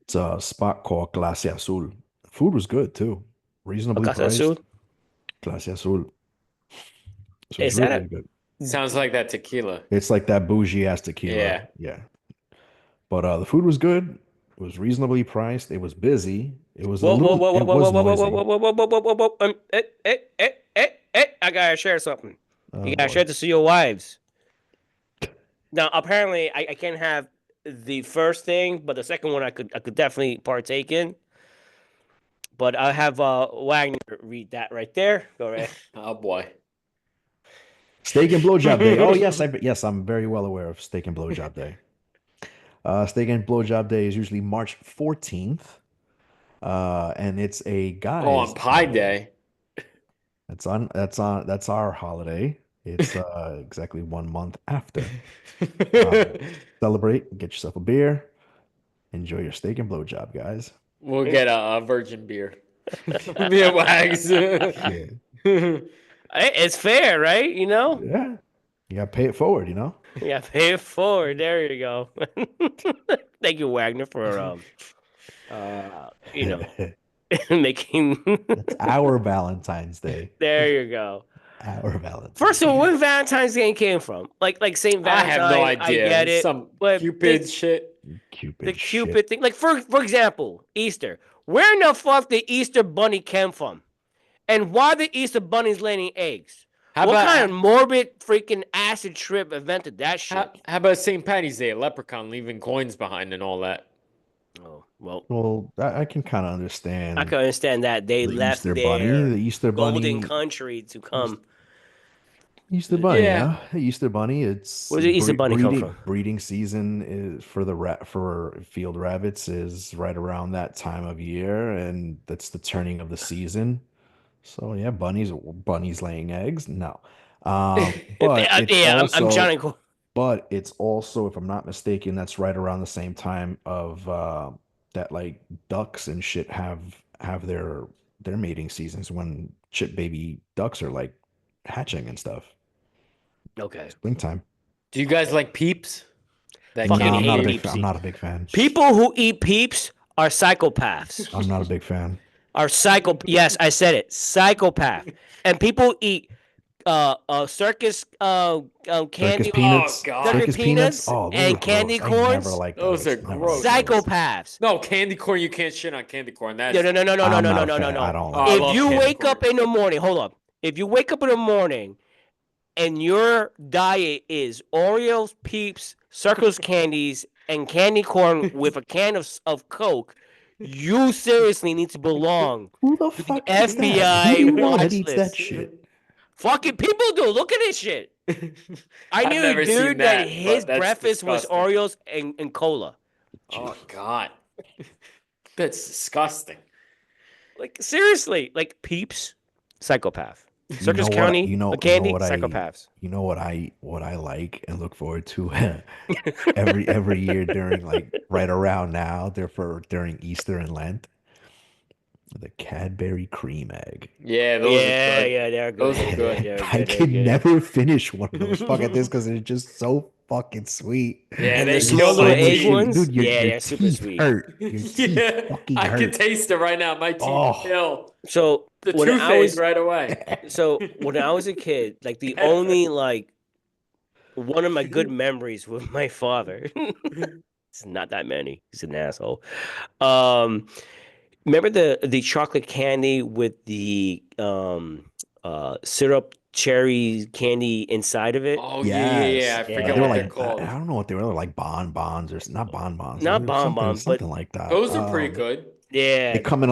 It's a spot called Clase Azul. Food was good too. Reasonably Casa Azul. priced. Clase Azul. So it's Is really, that really good. Sounds like that tequila. It's like that bougie ass tequila. Yeah. Yeah. But the food was good. It was reasonably priced. It was busy. It was it was noisy. Whoa. I gotta share something. Oh You gotta boy. share this to your wives. Now, apparently, I can't have the first thing, but the second one I could definitely partake in. But I'll have Wagner read that right there. Go right. Oh boy. Steak and blowjob day. Oh yes, I'm very well aware of steak and blowjob day. Steak and blowjob day is usually March 14th. And it's a Oh, guy's on Pie holiday. Day. That's our holiday. It's exactly 1 month after. Celebrate, get yourself a beer, enjoy your steak and blowjob, guys. We'll get a virgin beer. Me and Wags. Yeah. It's fair, right? You know? Yeah. You gotta pay it forward, you know? Yeah, pay it forward. There you go. Thank you, Wagner, for you know, making. That's our Valentine's Day. There you go. Our Valentine's First of all, Day. where Valentine's Day came from? Like Saint I Valentine. have no idea. I get it. Some but Cupid shit. Cupid the shit. Cupid thing. Like for example, Easter. Where in the fuck the Easter bunny came from? And why the Easter bunny's laying eggs? How What about kind of morbid freaking acid trip invented that shit? how about St. Patty's Day? A leprechaun leaving coins behind and all that. Oh, well, Well, I can kind of understand I can understand that they the left Easter their Bunny, the Easter golden Bunny, country to come. Easter Bunny, Yeah. yeah. Easter Bunny, it's Where did Easter bunny come from? breeding season is for field rabbits is right around that time of year, and that's the turning of the season. So yeah, bunnies laying eggs. No. But it's Yeah, I'm also trying to. but it's also, if I'm not mistaken, that's right around the same time of that like ducks and shit have their mating seasons when chip baby ducks are like hatching and stuff. Okay. Springtime. Do you guys like peeps? That Fucking candy hate I'm not a peep? big I'm not a big fan. People who eat peeps are psychopaths. I'm not a big fan. Are psycho. Yes, I said it. Psychopath. And people eat circus Circus candy, peanuts. God. circus Circus peanuts. peanuts Oh, those and are candy gross. I never corns. liked Those those. are Never gross. liked those. Psychopaths. No, candy corn. You can't shit on candy corn. No, That's no, no, no, no, no, I'm no, not no, a no, no, fan. I no. don't Oh, I like. If love you candy wake corn. up in the morning, hold up. If you wake up in the morning and your diet is Oreos, Peeps, Circles candies, and candy corn with a can of Coke, you seriously need to belong Who the to the fuck eats that? Who do FBI you know that watch eats that list. shit? Fucking people do. Look at this shit. I I've knew a never seen dude that that, his but that's breakfast was disgusting. Oreos and cola. Oh God, that's disgusting. Like seriously, like Peeps, psychopath. You know Circus what? County, a candy, What psychopaths. what I like and look forward to every year during like right around now, during Easter and Lent, the Cadbury cream egg. Yeah, those are Yeah, good. yeah, they're Those good. are good. They're I good. They're can good. never finish one of those fucking things because they're just so fucking sweet. Yeah, And they the They're small kill little my so egg teeth. sweet. ones, Dude, yeah, your they're super teeth sweet. hurt. Your teeth Yeah, fucking I can hurt. taste it right now. My teeth Oh. kill. So The when I toothache was right away. when I was a kid, like the only like one of my good memories with my father. It's not that many. He's an asshole. Remember the chocolate candy with the syrup cherry candy inside of it? Oh Yes. yeah. I Yeah. forget They were what they're like called. I don't know what they were like bonbons or not bonbons. They Not were bonbons, but something like that. Those are pretty good. They yeah, come in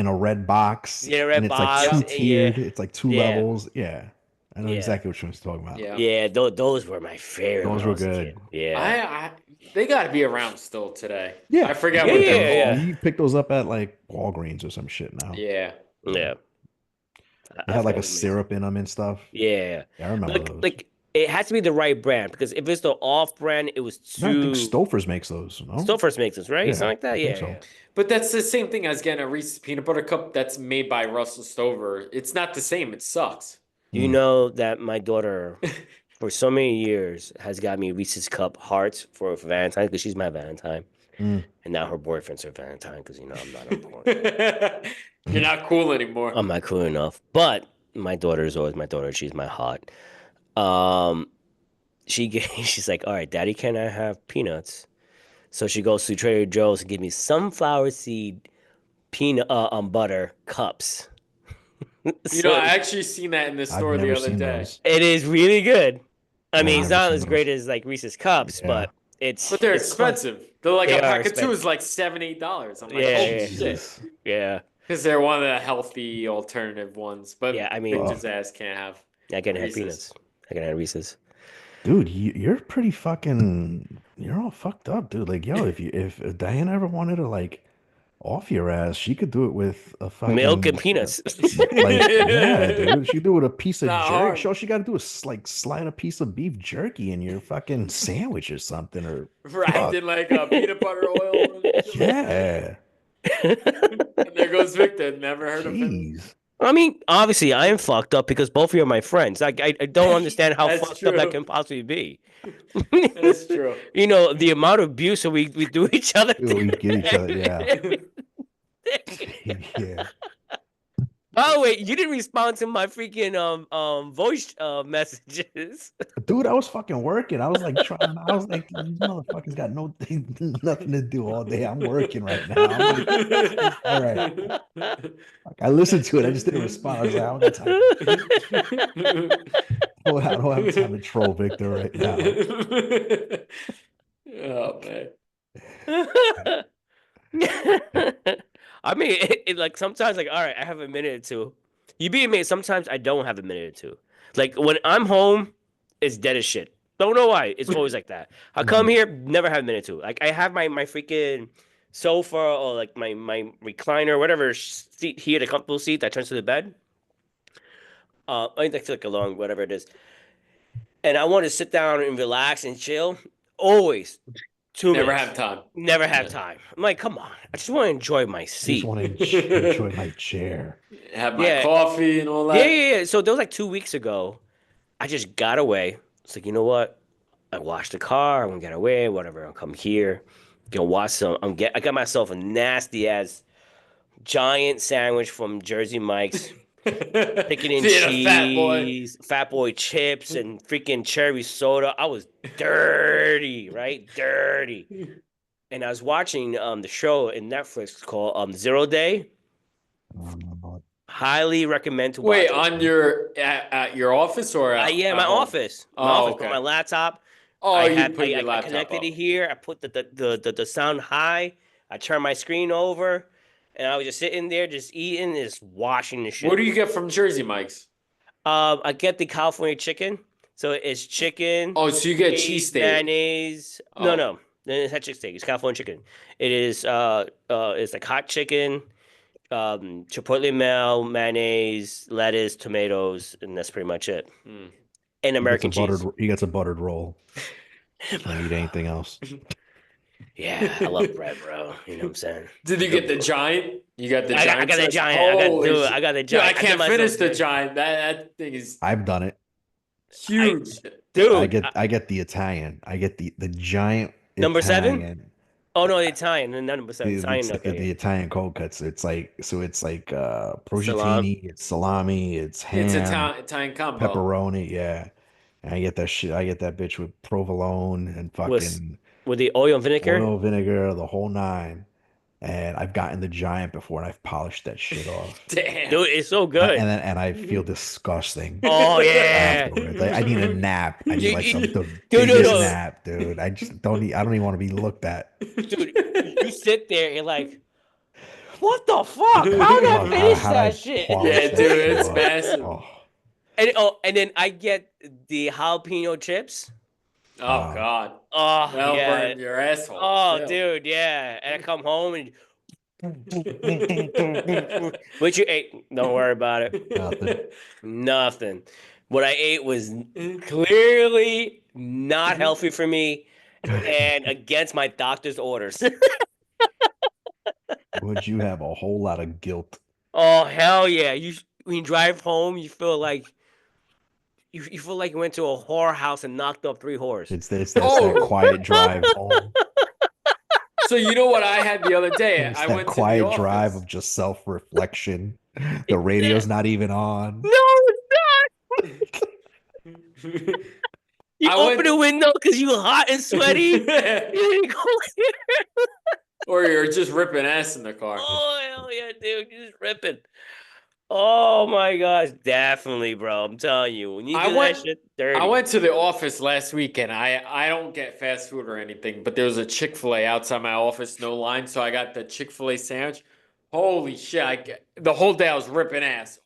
a red box yeah, and red it's like box. two Yeah. Yeah, tiered. It's like two yeah, levels. Yeah. I know yeah, exactly what you're talking about. Yeah. yeah. Those were my favorite when Those I were was a kid. good. Yeah, I they got to be around still today. Yeah. I forget Yeah, what yeah, they're yeah. called. You pick those up at like Walgreens or some shit now. Yeah. yeah. They I had thought like it a was amazing. syrup in them and stuff. Yeah, Yeah, I remember like those. like it has to be the right brand because if it's the off brand, it was No, I think too. Stouffer's makes those, no? Still first makes us right, Yeah, something like that. I think Yeah, so. yeah. But that's the same thing as getting a Reese's peanut butter cup that's made by Russell Stover. It's not the same. It sucks. You know that my daughter, for so many years, has got me Reese's Cup hearts for Valentine because she's my Valentine, Mm. and now her boyfriend's her Valentine because I'm not important. You're not cool anymore. I'm not cool enough. But my daughter is always my daughter. She's my heart. Um, she's like, all right, Daddy, can I have peanuts? So she goes to Trader Joe's and give me sunflower seed peanut butter cups. You know, I actually seen that in the I've store the never other seen day. those. it is really good. I mean, I've it's never not seen as great those. as like Reese's Cups, Yeah. but it's But they're it's close. expensive. They're like They a are pack of two expensive. is like $7, $8. I'm like, Yeah, holy yeah. shit. Jesus. Yeah, Because they're one of the healthy alternative ones. But Yeah, I mean- bitch's ass can't have. I can have Reese's. peanuts. I can have Reese's. Dude, you're pretty fucking you're all fucked up, dude. Like, yo, if Diana ever wanted to like off your ass, she could do it with a fucking Milk and peanuts. like yeah, dude. She could do it with a piece of Not jerky. hard. All she gotta do is like slide a piece of beef jerky in your fucking sandwich or something or Wrapped in like a peanut butter oil. yeah. And there goes Victor. Never heard of him. Jeez. I mean, obviously, I am fucked up because both of you are my friends. I don't understand how That's fucked up that true. can possibly be. That's true. You know, the amount of abuse that we do each other. Dude, we get each other, yeah. Yeah. Oh wait, you didn't respond to my freaking voice messages. Dude, I was fucking working. I was like trying. I was like, these motherfuckers got nothing to do all day. I'm working right now. I'm like, all right. Fuck, I listened to it. I just didn't respond. I was like, I don't got time. I don't have time to troll Victor right now. Oh man. I mean, like sometimes, like, all right, I have a minute or two. You be amazed. Sometimes I don't have a minute or two. Like when I'm home, it's dead as shit. Don't know why. It's always like that. I come here, never have a minute or two. Like I have my freaking sofa or like my recliner, whatever seat here, the comfortable seat that turns to the bed. I think that's like a long, whatever it is. And I want to sit down and relax and chill. Always 2 Never minutes. have time. Never have time. I'm like, come on. I just want to enjoy my I just seat. want to enjoy my chair. Have my Yeah. coffee and all that. Yeah. So that was like 2 weeks ago. I just got away. It's like, you know what? I washed the car. I'm gonna get away. Whatever. I'll come here. Gonna watch some. I got myself a nasty ass giant sandwich from Jersey Mike's. chicken and Being a fat boy. cheese, Fat Boy chips, and freaking cherry soda. I was dirty, right? Dirty. And I was watching the show in Netflix called Zero Day. Highly recommend to watch Wait, it. on your at your office or Yeah, at my home? office. Oh, Put okay. my laptop. Oh, you put your I laptop connected it up. here. I put the sound high. I turned my screen over, and I was just sitting there, just eating, just watching the shit. What do you get from Jersey Mike's? I get the California chicken. So it's chicken. Oh, so you get cheesesteak. Mayonnaise. Oh. No. It's not chicken steak. It's California chicken. It is it's like hot chicken, chipotle mayo, mayonnaise, lettuce, tomatoes, and that's pretty much it. Hmm. And American cheese. He gets a buttered roll. Can't eat anything else. Yeah, I love bread, bro. You know what I'm saying? Did you get the giant? You got the I giant? got the size? giant. Holy shit. I got the Dude, I giant. can't did finish myself the good. giant. That thing is I've done it. huge. Dude, I get the Italian. I get the giant Number 7? Italian. Oh no, the Italian, and number 7. Italian, The okay. Italian cold cuts. It's like prosciutto, Salami. it's salami, it's It's ham, Italian combo. pepperoni, yeah. And I get that shit. I get that bitch with provolone and fucking With the oil and vinegar. oil, vinegar, the whole nine. And I've gotten the giant before, and I've polished that shit off. Damn. Dude, it's so good. And I feel disgusting. Oh yeah. Afterwards. I need a nap. I need like the Dude, biggest no. nap, dude. I just don't need. I don't even want to be looked at. Dude, you sit there and like, what the fuck? How did I finish that shit? Yeah, dude, it's massive. And then I get the jalapeno chips. Oh God. Oh That'll yeah. burn your asshole. Oh still. dude, yeah. And I come home and what you ate? Don't worry about it. Nothing. Nothing. What I ate was clearly not healthy for me and against my doctor's orders. Would you have a whole lot of guilt? Oh hell yeah! When you drive home, you feel like you feel like you went to a whorehouse and knocked up 3 whores. It's that quiet drive home. So you know what I had the other day? It's I that went quiet to the drive office. of just self-reflection. The radio's not even on. No, it's not. You open the window because you hot and sweaty. You go Or you're just ripping ass in the car. Oh hell yeah, dude! You're just ripping. Oh my gosh, definitely, bro. I'm telling you, when you do that shit dirty. I went to the office last week and I don't get fast food or anything, but there was a Chick-fil-A outside my office, no line, so I got the Chick-fil-A sandwich. Holy shit! The whole day I was ripping ass,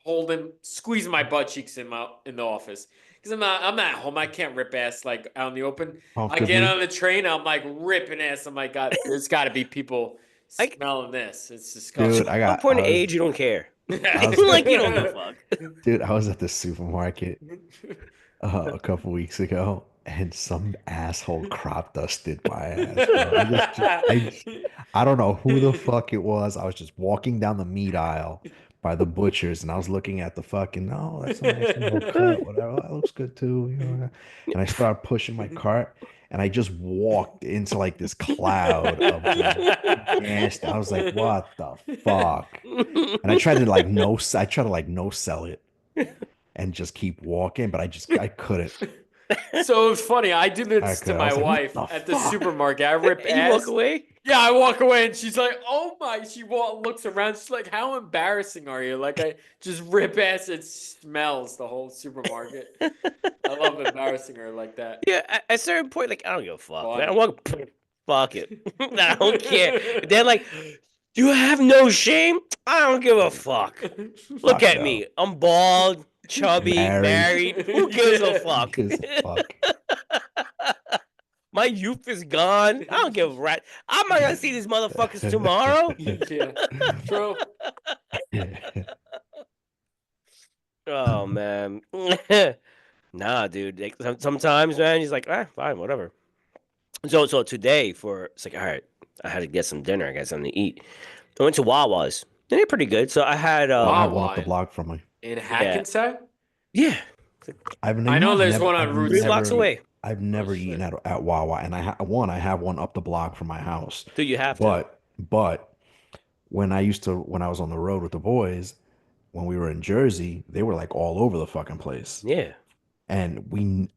squeezing my butt cheeks in the office because I'm at home. I can't rip ass like out in the open. I get on the train, I'm like ripping ass. I'm like, God, there's got to be people smelling this. It's disgusting. Dude, At what point of age you don't care? Like you don't give a fuck. Dude, I was at the supermarket a couple weeks ago, and some asshole crop dusted my ass. Bro. I don't know who the fuck it was. I was just walking down the meat aisle by the butchers, and I was looking at the fucking, oh, that's a nice little cut, whatever. That looks good too. You know? And I started pushing my cart, and I just walked into like this cloud of nasty. I was like, what the fuck? And I tried to like no sell it and just keep walking, but I couldn't. So it was funny. I do this to my wife at the supermarket. I rip ass. You walk away? Yeah, I walk away and she's like, oh my. She looks around. She's like, how embarrassing are you? Like, I just rip ass. It smells the whole supermarket. I love embarrassing her like that. Yeah, at a certain point, like, I don't give a fuck. Man, I walk, fuck it. I don't care. They're like, you have no shame? I don't give a fuck. Look at me. I'm bald, chubby, married. Who gives a fuck? My youth is gone. I don't give a rat. I'm not gonna see these motherfuckers tomorrow. Yeah, true. Oh man. Nah, dude. Like, sometimes, man, he's like, fine, whatever. So today it's like, all right, I had to get some dinner. I got something to eat. I went to Wawa's. They're pretty good. So I had I have one up the block from me. In Hackensack? Yeah. I know there's one on Route 3 blocks away. I've never eaten at Wawa, and I have one up the block from my house. Dude, you have to. But when I was on the road with the boys, when we were in Jersey, they were like all over the fucking place. Yeah. And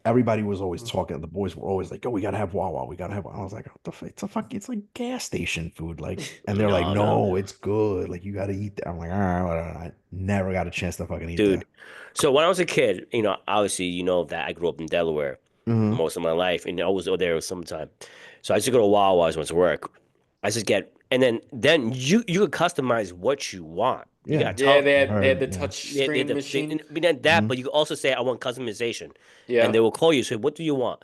everybody was always talking. The boys were always like, "Oh, we gotta have Wawa. We gotta have." I was like, "What the fuck? It's a fuck. It's like gas station food." Like, and they're like, No, no, "No, it's good. Like, you gotta eat that." I'm like, "All right, whatever." I never got a chance to fucking eat that. dude. So when I was a kid, obviously, that I grew up in Delaware Hmm. most of my life, and I was there sometime. So I used to go to Wawa's when I was to work. I just get, and then you could customize what you want. You gotta Yeah, Yeah, tell they I had they had heard. the Yeah. touch they screen the thing, machine. and, I mean, not that, Hmm. but you can also say I want customization, and Yeah. they will call you. Say, what do you want?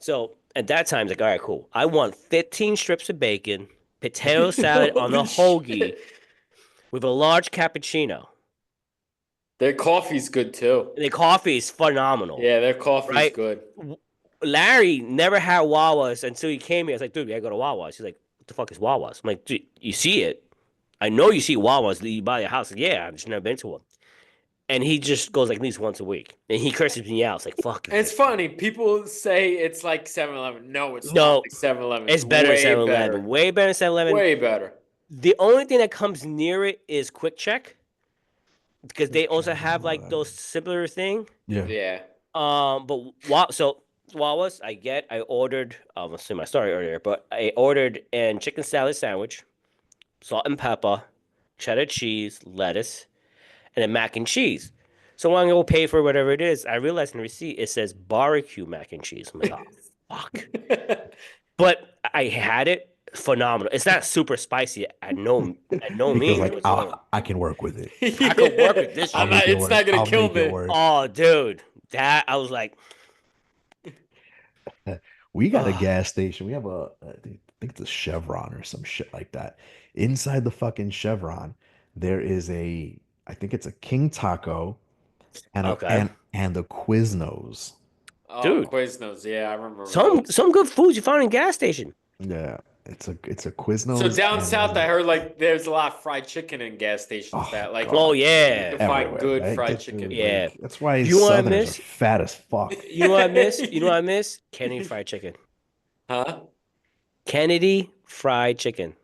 So at that time, it's like, all right, cool. I want 15 strips of bacon, potato salad on a Holy hoagie shit. with a large cappuccino. Their coffee's good too. The coffee is phenomenal, Yeah, their coffee's right? good. Larry never had Wawa's until he came here. I was like, dude, we gotta go to Wawa's. He's like, what the fuck is Wawa's? I'm like, dude, you see it. I know you see Wawa's that you buy your house. Like, yeah, I've just never been to one. And he just goes like at least once a week. And he curses me out. It's like, fuck you. And it's funny. People say it's like 7-Eleven. No, it's not No, like 7-Eleven. It's it's better than way 7-Eleven. better. Way better than 7-Eleven. Way better. The only thing that comes near it is Quick Check because they Quick also check. I don't have know what like that those is. similar thing. Yeah. Yeah. But so Wawa's, I ordered. Let's see my story earlier, but I ordered an chicken salad sandwich, salt and pepper, cheddar cheese, lettuce, and then mac and cheese. So when I go pay for whatever it is, I realized in the receipt it says barbecue mac and cheese. I'm like, oh fuck. But I had it phenomenal. It's not super spicy at no Because means like whatsoever. I can work with it. I could work with this I'll I'm shit. not. make it It's work. not gonna I'll kill make it me. work. Oh, dude, that I was like, We got a oh, gas station. We have I think it's a Chevron or some shit like that. Inside the fucking Chevron, there is I think it's a King Taco and a okay, and a Quiznos. Oh, dude. Quiznos. Yeah, I remember Some those. some good foods you find in gas station. Yeah, it's a So Quiznos down and south, I heard like there's a lot of fried chicken in gas stations oh that like Oh God, you yeah, can find everywhere. good Like, fried get chicken. dude, yeah. like that's why You know what I Southerners are miss? fat as fuck. You know what I miss? You know what I miss? Kennedy Fried Chicken. Huh? Kennedy Fried Chicken.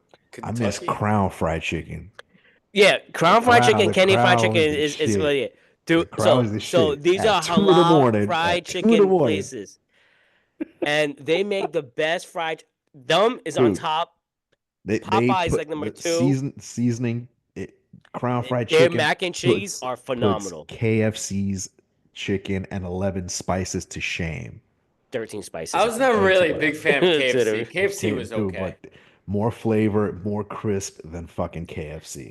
I miss Kentucky? Crown fried chicken. Yeah, Crown Fried Chicken, The Kennedy Fried crown Chicken is the is shit. really it. The Dude, crown so is the so shit. these At are 2 in the halal morning. fried At 2 in the chicken morning. places. And they make the best fried. Them is on Dude, top. they Popeye is put like number the two. seasoning Crown fried Their chicken mac and cheese puts are puts phenomenal. KFC's chicken and 11 spices to shame. 13 I spices. was never really a big Whatever. fan of KFC. KFC was Dude, okay. but more flavor, more crisp than fucking KFC.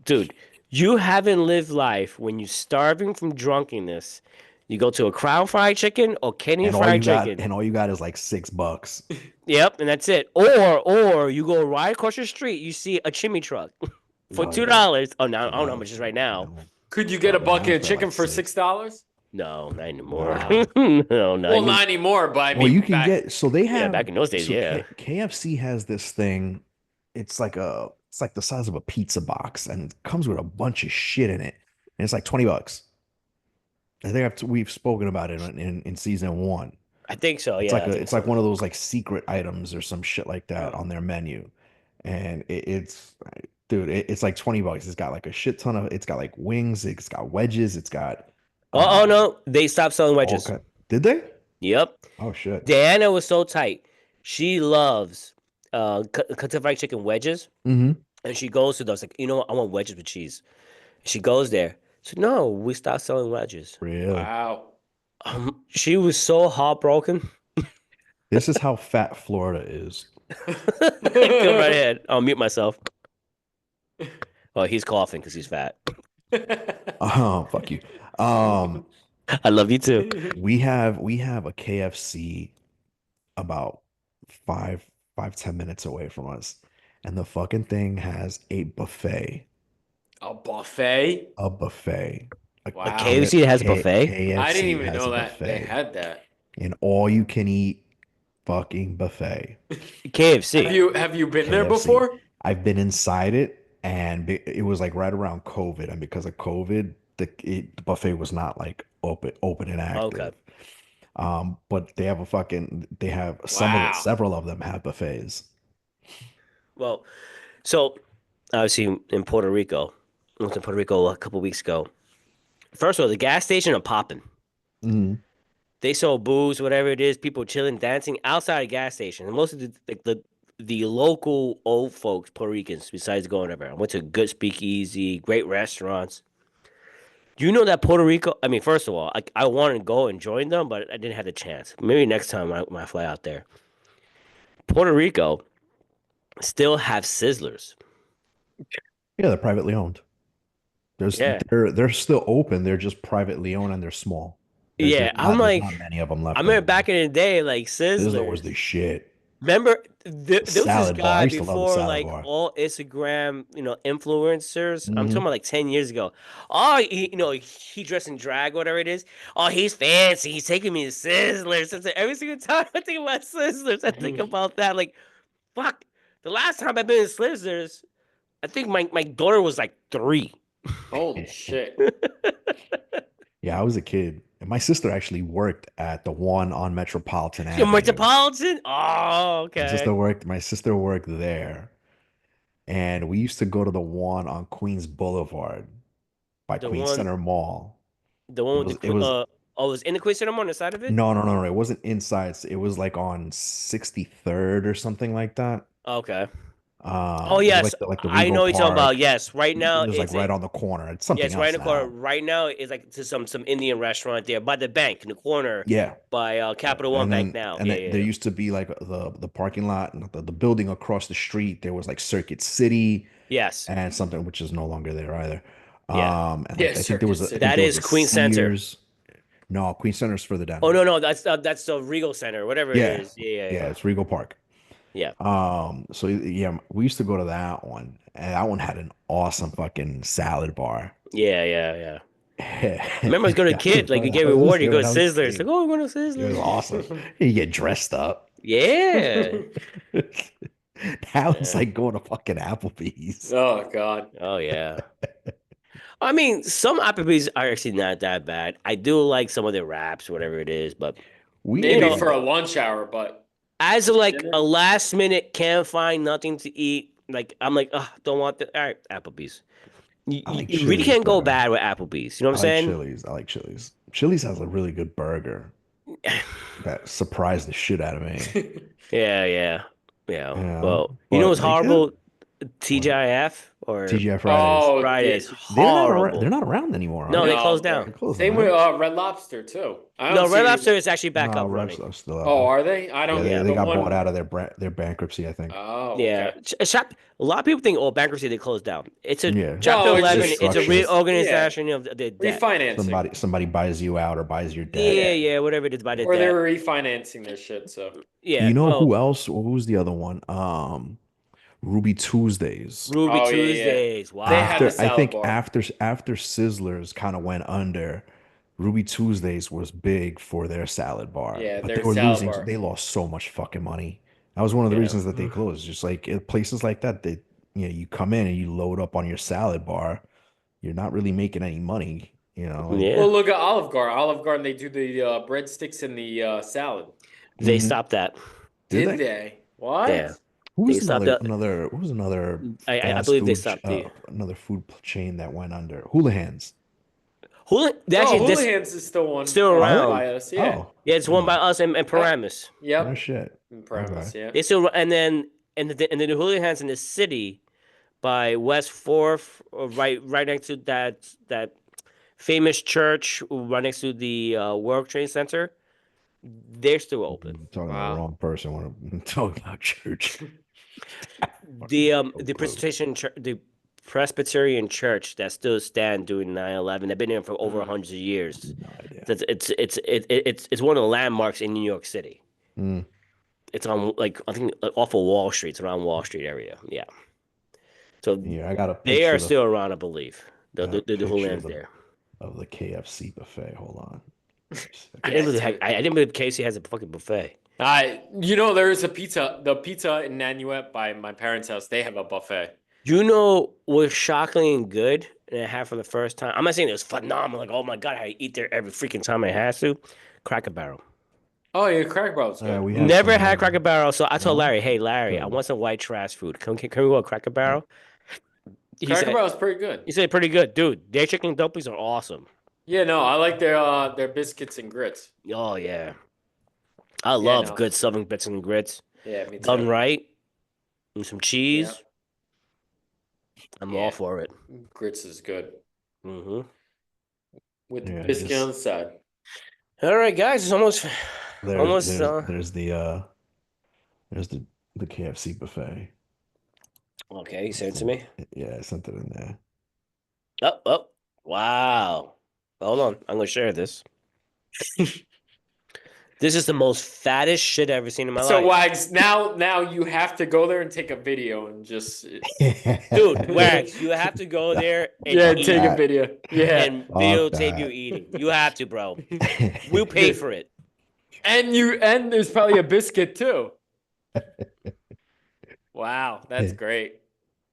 Dude, you haven't lived life when you're starving from drunkenness. You go to a Crown Fried Chicken or Kenny Fried Chicken. And all you got is like $6. Yep, and that's it. Or you go right across the street, you see a chimney truck for Oh yeah. $2. Oh, now I don't know how No, much it is right now. no. Could you get a Now bucket it's of for chicken like for six. $6? No, not anymore. Wow. No, not Well, even. not anymore, but I Well, you mean can back. get so they Yeah, have back in those days, so yeah. KFC has this thing. It's like the size of a pizza box, and it comes with a bunch of shit in it, and it's like $20. I think we've spoken about it in season one. I think so. It's Yeah, I think it's like so. one of those like secret items or some shit like that Oh. on their menu, and it's dude, it's like $20. It's got like a shit ton of. It's got like wings. It's got wedges. It's got Oh no, they stopped selling all wedges. kind. Did they? Yep. Oh shit. Diana was so tight. She loves Kentucky Fried Chicken wedges, Mm-hmm. and she goes to those like, you know what? I want wedges with cheese. She goes there. So no, we stopped selling wedges. Really? Wow. She was so heartbroken. This is how fat Florida is. Go right ahead. I'll mute myself. Oh, he's coughing because he's fat. Oh, fuck you. Um, I love you too. we have a KFC about five 10 minutes away from us, and the fucking thing has a buffet. A buffet? A buffet. A Wow. KFC that has a buffet? KFC I didn't even has know a that they buffet. had that. An all you can eat fucking buffet. KFC. Have you been there KFC. before? I've been inside it, and it was like right around COVID, and because of COVID, the buffet was not like open and active. Okay. But they have Wow. several of them have buffets. Well, so obviously in Puerto Rico, I went to Puerto Rico a couple weeks ago. First of all, the gas station are popping. Mhm. They sell booze, whatever it is, people chilling, dancing outside the gas station. And most of the local old folks, Puerto Ricans, besides going everywhere. I went to good speakeasy, great restaurants. Do you know that Puerto Rico? I mean, first of all, I wanted to go and join them, but I didn't have the chance. Maybe next time when I fly out there. Puerto Rico still have Sizzlers. Yeah, they're privately owned. There's Yeah. they're still open. They're just privately owned and they're small. Yeah. I'm There's not like, many of them I left remember anymore. back in the day, like Sizzler was the Sizzlers. shit. Remember, The there was this salad bar. I guy used to love the before, salad like bar. all Instagram, influencers. I'm talking Hmm. about like 10 years ago. Oh, he dressed in drag, whatever it is. Oh, he's fancy. He's taking me to Sizzlers. It's like every single time I think about Sizzlers, I think about that. Like, fuck. The last time I've been to Sizzlers, I think my daughter was like 3. Holy shit. Yeah, I was a kid. And my sister actually worked at the one on Metropolitan Your Avenue. Metropolitan? Oh, okay. My sister worked there. And we used to go to the one on Queens Boulevard by The Queens one, Center Mall. the It one with was it was oh, it was in the Queen Cinema on the side of it? no, it wasn't inside. It was like on 63rd or something like that. Okay. Oh It was yes, like the I Regal know what you're talking about. Park. Yes, right It now was like it's right a on the corner. It's yeah, something it's right in else the corner. now. Right now it's like to some Indian restaurant there by the bank in the corner Yeah. by Yeah. Capital One Bank now. And Yeah, then there yeah. used to be like the parking lot and the building across the street. There was like Circuit City Yes. and something which is no longer there either. Yeah. And Yeah, like Circuit I City. think That there was is a Queen Center. Sears. No, Queen Center's further down Oh here. no, that's the Regal Center, whatever it Yeah. is. Yeah, Yeah, yeah, it's Regal Park. yeah. So yeah, we used to go to that one, and that one had an awesome fucking salad bar. Yeah, yeah, yeah. I remember as a Yeah, kid, like you get I was gonna rewarded, say you go when to I was a Sizzlers. Like, kid, oh, we're going to it was Sizzlers. awesome. You get dressed up. Yeah. Now it's Yeah. like going to fucking Applebee's. Oh God. Oh yeah. I mean, some Applebee's are actually not that bad. I do like some of their wraps, whatever it is, but We you Maybe know, for a lunch hour, but as of like dinner? a last minute, can't find nothing to eat. Like I'm like, oh, don't want the all right, Applebee's. You, I you like you really Chili's can't go better. bad with Applebee's. You know I what like I'm Chili's. I like Chili's. Chili's has a really good burger saying? that surprised the shit out of me. Yeah, yeah, yeah. You know, Well, you know but what's like yeah, horrible? what? TGIF or TGI Fridays. Oh, Fridays. They're Horrible. not around anymore, are No, they they? closed no, down. They're closing, same with right? Red Lobster too. I don't No, see Red it. Lobster is actually back No, up Reps running. are still out Oh, there. are they? I don't. Yeah, Yeah. they The got bought one. out of their bankruptcy, I think. Oh, Yeah, okay. a lot of people think, oh, bankruptcy, they closed down. It's a Yeah, Chapter No, it's 11. just It's a restructuring. reorganization of the debt. Refinancing, Somebody buys you out or buys your debt. Yeah, Yeah. yeah, whatever it is by the or they debt. were refinancing their shit. So Yeah, You know well, who else? Who's the other one? Ruby Tuesdays. Ruby oh yeah, Tuesdays. they had Wow. the I salad think bar. after Sizzlers kind of went under, Ruby Tuesdays was big for their salad bar, Yeah, but they their were salad losing. bar. They lost so much fucking money. That was one of the Yeah. reasons that they closed. Just like places like that, you come in and you load up on your salad bar, you're not really making any money. Like Yeah. Well, look at Olive Garden. Olive Garden, they do the breadsticks and the salad. They Mhm. stopped that. Did Did they? they? What? Yeah. Who They was stopped that. who was another I fast believe they food stopped the another food chain that went under? Houlihan's. They No, actually this Houlihan's is still one still Are they? around. by us. Yeah. Oh, Yeah, it's one by us and Paramus. no Yep. shit. In Paramus, Okay. yeah. They still and then the Hooligans in the city by West Fourth, right next to that famous church, right next to the World Trade Center. They're still open. I'm talking to the Wow. wrong person when I'm talking about church. The Presbyterian Church that still stand during 9/11. They've been there for over hundreds of years. No idea. It's one of the landmarks in New York City. Mm. It's on I think off of Wall Street. It's around Wall Street area. Yeah. So Yeah, I got a they picture are still around, I believe. The got a the picture Hooligans there. of the KFC buffet. Hold on. I didn't believe Casey has a fucking buffet. There's a pizza. The pizza in Nanuet by my parents' house, they have a buffet. You know what's shockingly good and I had for the first time? I'm not saying it was phenomenal. Like, oh my God, I eat there every freaking time I has to. Cracker Barrel. Oh, yeah, Cracker Barrel's good. We have Never some, had Cracker Barrel, so I told no? Larry, hey, Larry, I Good. want some white trash food. Can we go to Cracker Barrel? He Cracker said, Barrel is pretty good. he said pretty good, dude. Their chicken dumplings are awesome. Yeah, no, I like their biscuits and grits. Oh yeah, I Yeah, love no. good Southern bits and grits Yeah, me done too. right, and some Yeah, cheese. I'm all yeah. for it. Grits is good Hmm. with the Yeah, biscuit on just the side. All right, guys, it's almost, there's almost. there's there's the there's the KFC buffet. Okay, you I sent it to sent, me. yeah, I sent it in there. Oh, oh, wow. Hold on, I'm gonna share this. This is the most fattest shit I've ever seen in my So life. Wags, now you have to go there and take a video and just Dude, Wags, you have to go there and yeah, eat take a video. Yeah. and Fuck videotape you that. eating. You have to, bro. We'll pay for it. And there's probably a biscuit too. Wow, that's great.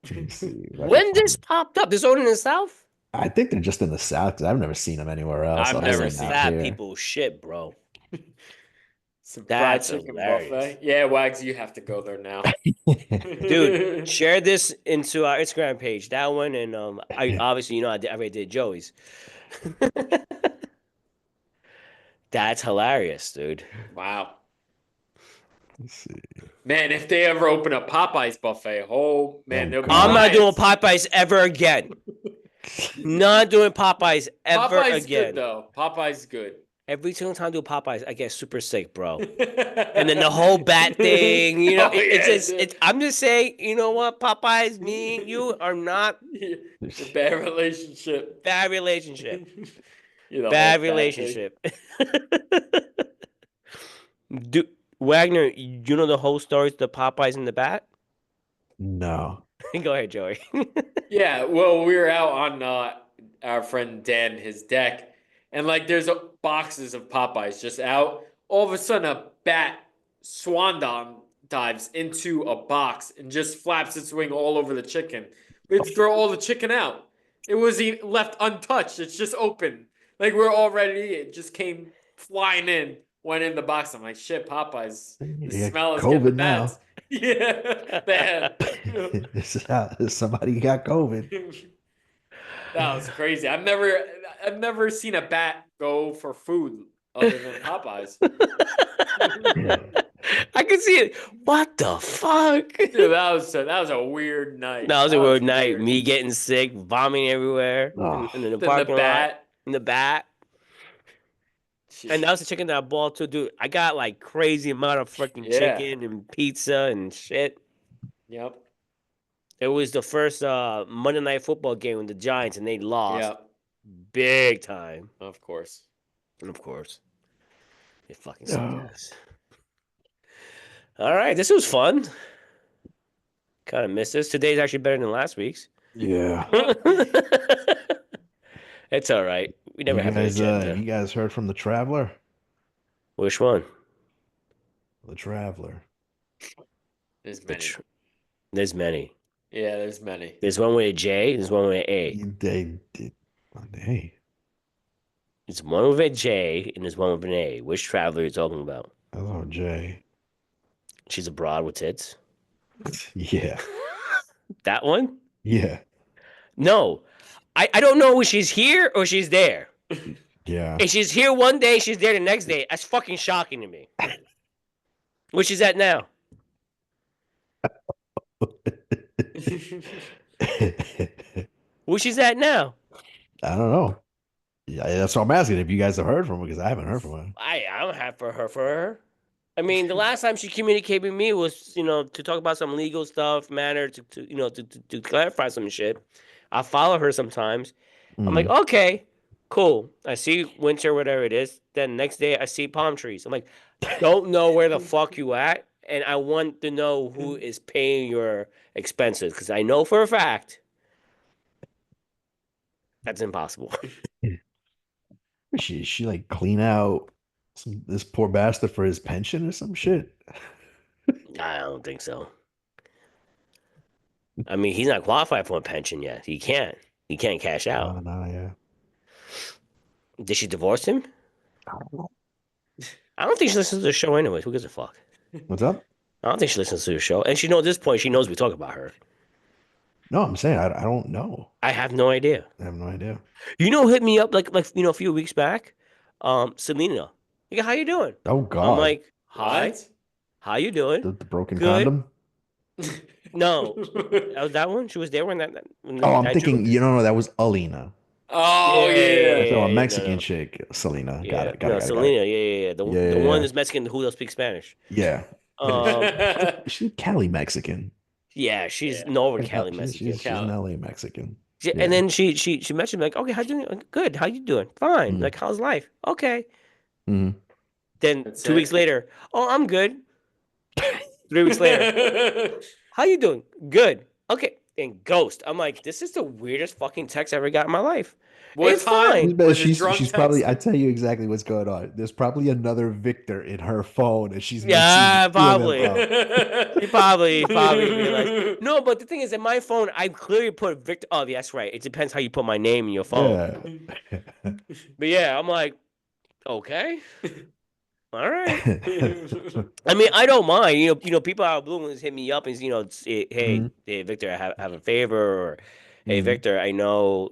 Let me see if I can When this find. popped up, this only in the South? I think they're just in the South because I've never seen them anywhere else I've other That's never some than seen out it. fat here. people shit, bro. Some fried That's chicken hilarious. buffet. Yeah, Wags, you have to go there now. Dude, share this into our Instagram page. That one, and I obviously, you know, I already did Joey's. That's hilarious, dude. Wow. Let's see. Man, if they ever open a Popeyes buffet, oh man, Oh, there'll be God. I'm not doing riots. Popeyes ever again. Not doing Popeyes ever Popeyes again. good though. Popeyes good. Every single time I do Popeyes, I get super sick, bro. And then the whole bat thing, you know, Oh, it's yeah, just, dude. I'm just saying, you know what, Popeyes, me and you are not It's a bad relationship. bad relationship. You're the Bad whole fat thing. relationship. Do Wagner, you know the whole story to the Popeyes and the bat? No. Go ahead, Joey. Yeah, well, we were out on our friend Dan, his deck, and like there's boxes of Popeyes just out. All of a sudden, a bat dives into a box and just flaps its wing all over the chicken. We had to throw all the chicken out. It was left untouched. It's just open. Like we're all ready to eat. It just came flying in, went in the box. I'm like, shit, Popeyes. The Yeah, smell is getting the COVID now. bats. Yeah, man. Somebody got COVID. That was crazy. I've never seen a bat go for food other than Popeyes. I can see it. What the fuck? Dude, that was a weird night. That was a weird night. weird. Me getting sick, vomiting everywhere Oh. in the Then the parking lot, bat. in the bat. And that was the chicken that I bought too, dude. I got like crazy amount of freaking Yeah. chicken and pizza and shit. Yep. It was the first Monday Night Football game with the Giants, and they lost Yep. big time. Of course. And of course, they fucking suck ass. All right, this was fun. Kind of missed this. Today's actually better than last week's. Yeah. It's all right. We never have an agenda. You guys heard from the Traveler? Which one? The Traveler. There's many. There's many. Yeah, there's many. There's one with a J. There's one with an A. They did. Hey, There's one with a J and there's one with an A. Which traveler are you talking about? hello, Jay. She's abroad with tits. Yeah. That one? Yeah. No. I don't know if she's here or she's there. Yeah. If she's here one day, she's there the next day. That's fucking shocking to me. Where she's at now? Where she's at now? I don't know. Yeah, that's what I'm asking if you guys have heard from her because I haven't heard from her. I don't have for her. I mean, the last time she communicated with me was, you know, to talk about some legal stuff, matter to clarify some shit. I follow her sometimes. I'm like, okay, cool. I see winter, whatever it is. Then next day I see palm trees. I'm like, don't know where the fuck you at, and I want to know who is paying your expenses because I know for a fact that's impossible. She like clean out this poor bastard for his pension or some shit. I don't think so. I mean, he's not qualified for a pension yet. He can't. He can't cash out. No, yeah. Did she divorce him? I don't know. I don't think she listens to the show anyways. Who gives a fuck? What's up? I don't think she listens to the show. And she knows at this point, she knows we talk about her. No, I'm saying I don't know. I have no idea. I have no idea. You know, hit me up like a few weeks back. Selena. Like, how you doing? Oh I'm God, like, hi, What? how you doing? the broken Good. condom. No, that was that one. She was there when Oh, I'm that thinking. joke. You know, no, that was Alina. Oh Yeah, I'm yeah. talking about no, Mexican no, chick, Selena. Got yeah, it. Got it. no, Got it. Got it. Selena. Yeah. Yeah, The yeah, one yeah. that's Mexican who does speak Spanish. Yeah. Yeah. Um, She's Cali Mexican. yeah, she's Yeah. Northern Like, Cali she's Mexican. she's an Count. LA Mexican. And Yeah. then she mentioned like, okay, how you doing? Like, good. How you doing? Fine. Mm-hmm. Like, how's life? Okay. Mm-hmm. Then That's 2 weeks it. later, oh, I'm good. 3 weeks later, how you doing? Good. Okay. And ghost. I'm like, this is the weirdest fucking text I ever got in my life. What It's time fine. was it drunk She's probably. I texting? tell you exactly what's going on. There's probably another Victor in her phone, and she's mixing the Yeah, two of them probably. up. He probably realized. No, but the thing is, in my phone, I clearly put Victor. Oh, yeah, that's right. It depends how you put my name in your phone. Yeah. But yeah, I'm like, okay, all right. I mean, I don't mind. People out of blue ones hit me up and say, hey, Mhm. hey, Victor, I have a favor, or hey, Mhm. Victor, I know,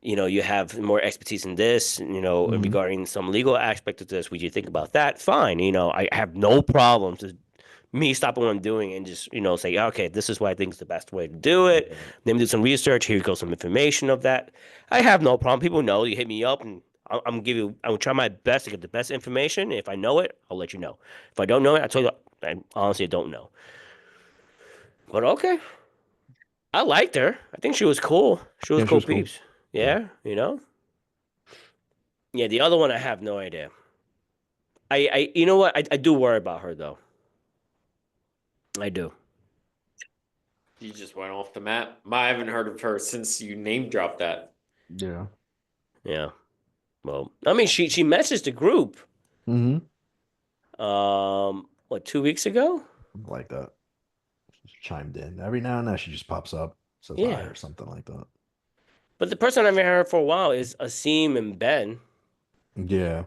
you have more expertise in this, Mhm. regarding some legal aspect of this. Would you think about that? Fine. I have no problem to me stopping what I'm doing and just, say, okay, this is what I think is the best way to do it. Let me do some research. Here goes some information of that. I have no problem. People know you hit me up and I'm try my best to get the best information. If I know it, I'll let you know. If I don't know it, I tell you, I honestly don't know. But okay. I liked her. I think she was cool. She was Yeah, she cool was cool. peeps. Yeah. Yeah, Yeah, the other one I have no idea. You know what? I do worry about her though. I do. You just went off the map. I haven't heard of her since you name dropped that. Yeah. Yeah. Well, I mean, she messaged the group. Mm-hmm. What, 2 weeks ago? Like that. She chimed in. Every now and then she just pops up, says hi Yeah. or something like that. But the person I've heard for a while is Asim and Ben. Yeah.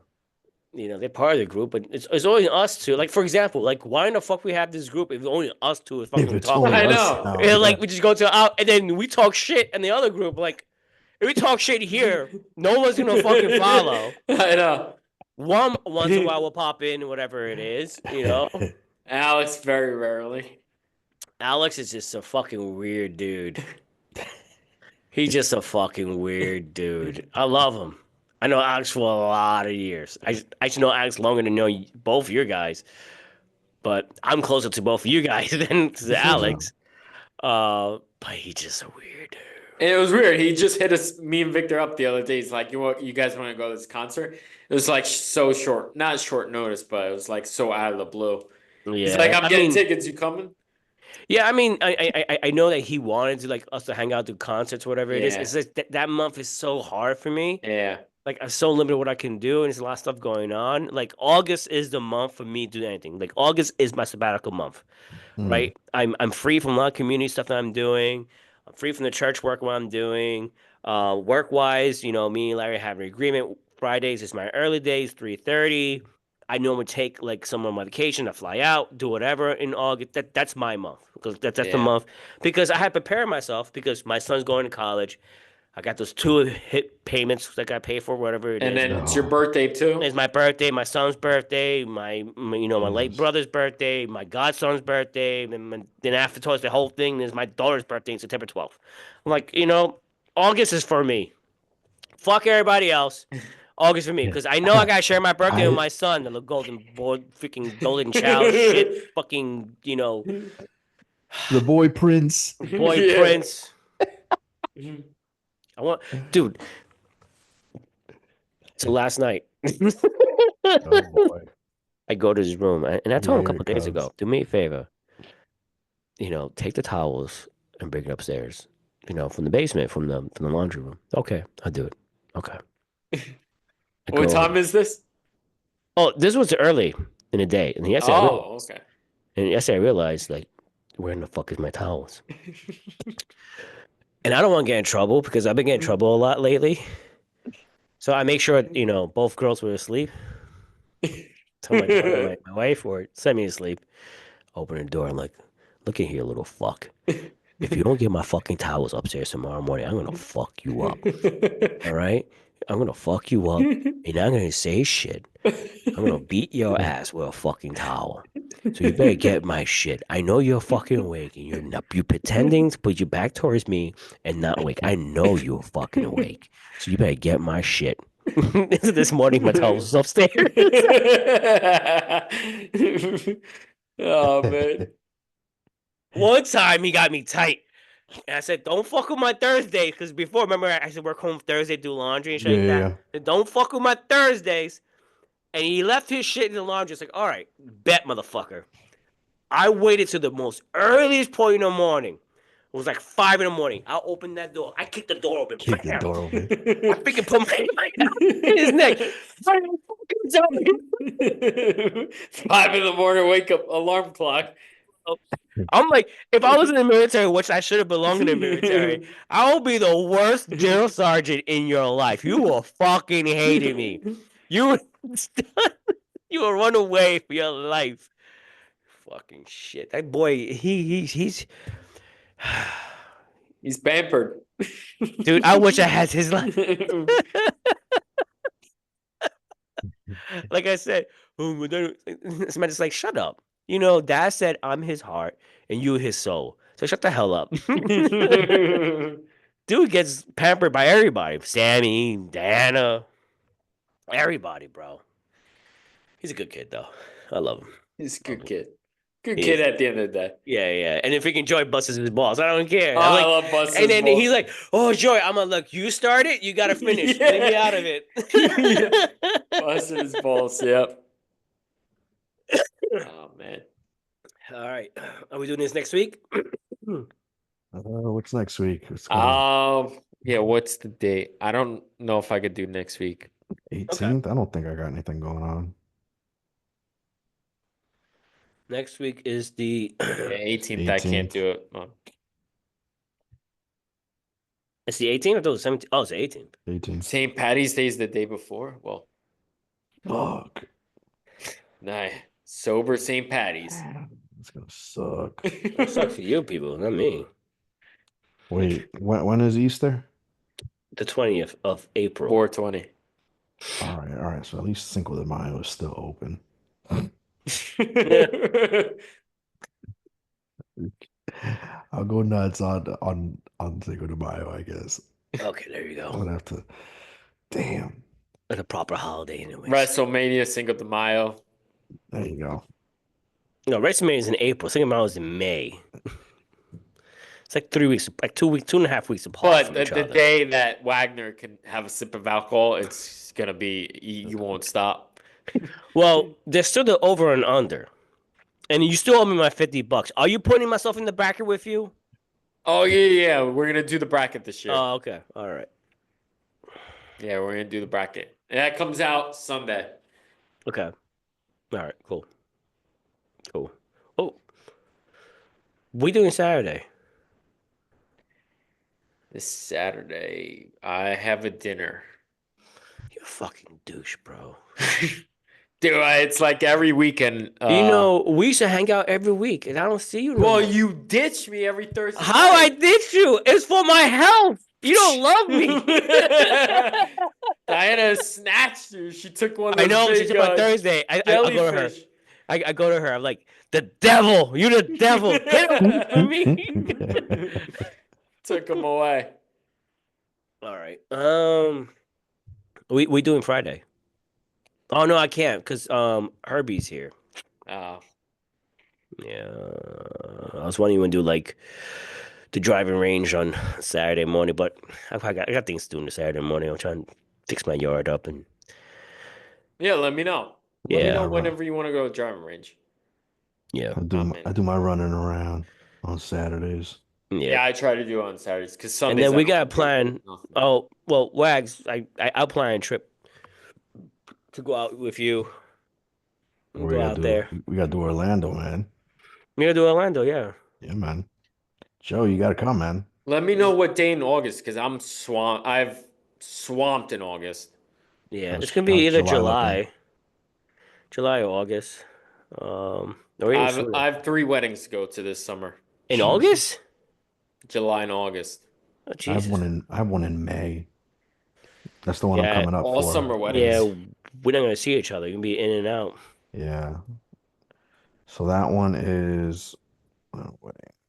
They're part of the group, but it's only us two. Like, for example, like, why in the fuck we have this group if only us two is If fucking it's talking? only I us know. now, And yeah. like, we just go to out, and then we talk shit in the other group. Like, if we talk shit here, no one's gonna fucking follow. I know. One once in a while will pop in, whatever it is. Alex, very rarely. Alex is just a fucking weird dude. He's just a fucking weird dude. I love him. I know Alex for a lot of years. I should know Alex longer than know both your guys, but I'm closer to both of you guys than to Yeah. Alex. But he's just a weird dude. And it was weird. He just hit us, me and Victor, up the other day. He's like, you guys want to go to this concert?" It was like so short, not short notice, but it was like so out of the blue. He's like, Yeah, "I'm I getting mean, tickets. You coming?" yeah, I mean, I know that he wanted to like us to hang out, do concerts, whatever it is. Yeah, It's just that month is so hard for me. yeah, Like, I'm so limited what I can do, and there's a lot of stuff going on. Like, August is the month for me to do anything. Like, August is my sabbatical month, Mm. right? I'm free from a lot of community stuff that I'm doing. I'm free from the church work what I'm doing. Work wise, me and Larry have an agreement. Fridays is my early days, 3:30. I normally take like some of my vacation, I fly out, do whatever in August. That's my month because that's the yeah. month because I had prepared myself because my son's going to college. I got those two hit payments that I got to pay for, whatever it And is. then it's your Oh, birthday too. It's my birthday, my son's birthday, my late Jesus. brother's birthday, my godson's birthday, and then after towards the whole thing is my daughter's birthday on September 12th. I'm like, August is for me. Fuck everybody else. August for me, because I know I gotta share my birthday with I my son, the little golden boy, freaking golden child, shit, fucking, the boy Prince. boy Yeah. prince. I want, dude. So last night, Oh boy. I go to his room, and I told him a Here couple it of days comes. ago, do me a favor, take the towels and bring it upstairs, from the basement, from the laundry room. Okay, I'll do it. Okay. I What go. time is this? Oh, this was early in the day, and Oh, okay. yesterday I realized like, where in the fuck is my towels? And I don't want to get in trouble because I've been getting in trouble a lot lately. So I make sure both girls were asleep. Tell my daughter, my wife, or send me to sleep. Open the door. I'm like, look at here, little fuck. If you don't get my fucking towels upstairs tomorrow morning, I'm gonna fuck you up. All right? I'm gonna fuck you up. You're not gonna say shit. I'm gonna beat your ass with a fucking towel. So you better get my shit. I know you're fucking awake and you're pretending to put your back towards me and not awake. I know you're fucking awake. So you better get my shit. This morning my towel was upstairs. Oh man. One time he got me tight. And I said, don't fuck with my Thursdays. Because before, remember, I used to work home Thursday, do laundry and shit like that. Yeah. Said, don't fuck with my Thursdays. And he left his shit in the laundry. It's like, all right, bet, motherfucker. I waited to the most earliest point in the morning. It was like 5 in the morning. I'll open that door. I kicked the door open. Kick the door open. I freaking put my hand in his neck. 5 in the morning, wake up, alarm clock. I'm like, if I was in the military, which I should have belonged in the military, I will be the worst drill sergeant in your life. You will fucking hate me. You you will run away for your life. Fucking shit. That boy, he's He's pampered. dude, I wish I had his life. Like I said, somebody's like, shut up. You know, Dad said I'm his heart and you his soul. So shut the hell up. Dude gets pampered by everybody. Sammy, Diana, everybody, bro. He's a good kid, though. I love him. He's a good kid. Good He kid is. at the end of the day. Yeah, yeah. And if he can Joy busts his balls, I don't care. Oh, I'm like, I love busting and then balls. he's like, "Oh, Joy, I'm gonna look. You started. You gotta finish. Yeah. Leave me out of it." Busting his balls, yep. Oh, man. All right. Are we doing this next week? What's next week? What's going on? Yeah, what's the date? I don't know if I could do next week. 18th? I don't think I got anything going on. Next week is the Yeah, 18th, I can't 18th. do it. Oh. it's the 18th. I thought it was 17th. Oh, it's the 18th. 18th. St. Patty's Day is the day before. Well, Fuck. nah, sober St. Patty's. It's gonna suck. It sucks for you people, not me. Wait, when is Easter? The 20th of April. 420. All right. So at least Cinco de Mayo is still open. I'll go nuts on Cinco de Mayo, I guess. Okay, there you I'm go. gonna have to. Damn. It's a proper holiday, anyways. WrestleMania, Cinco de Mayo. There you go. No, WrestleMania is in April. Cinco de Mayo is in May. It's like 3 weeks, like 2 weeks, 2.5 weeks apart But from the each other. day that Wagner can have a sip of alcohol, it's gonna be you won't stop. Well, there's still the over and under, and you still owe me my $50. Are you putting myself in the bracket with you? Oh yeah, we're gonna do the bracket this year. Oh, okay, all right, Yeah, we're gonna do the bracket, and that comes out Sunday. okay, all right, cool. Oh, we doing Saturday? This Saturday, I have a dinner. You're a fucking douche, bro. Dude, it's like every weekend. You know, we used to hang out every week, and I don't see you no Well, more. you ditch me every Thursday. How I night. ditch you? It's for my health. You don't love me. Diana snatched you. She took one of I those know. She big, took on Thursday. I go to her. jellyfish. I go to her. I'm like, the devil. You the devil. Get away from me. Took him away. All right. We doing Friday. Oh no, I can't because Herbie's here. Oh. Yeah. I was wondering when to do like the driving range on Saturday morning, but I got things to do on the Saturday morning. I'm trying to fix my yard up and Yeah, let me know. Let me Yeah, know right. whenever you want to go to driving range. yeah. I do my running around on Saturdays. Yeah, I try to do it on Saturdays because And Sundays. then I we don't got a have to do plan. nothing. Oh, well, Wags, I'll plan a trip to go out with you. And go out there. We gotta do Orlando, man. We gotta do Orlando, yeah. Yeah, man. Joe, you gotta come, man. Let me know what day in August because I'm swamped. I've swamped in August. Yeah, How's- it's gonna be how's either July looking? July or August. Or even I sooner. have 3 weddings to go to this summer. In Jesus. August? July and August. Oh, I have Jesus. one in May. That's the one I'm Yeah, coming up All for. summer yeah. weddings. We're not gonna see each other. You can be in and out. Yeah. So that one is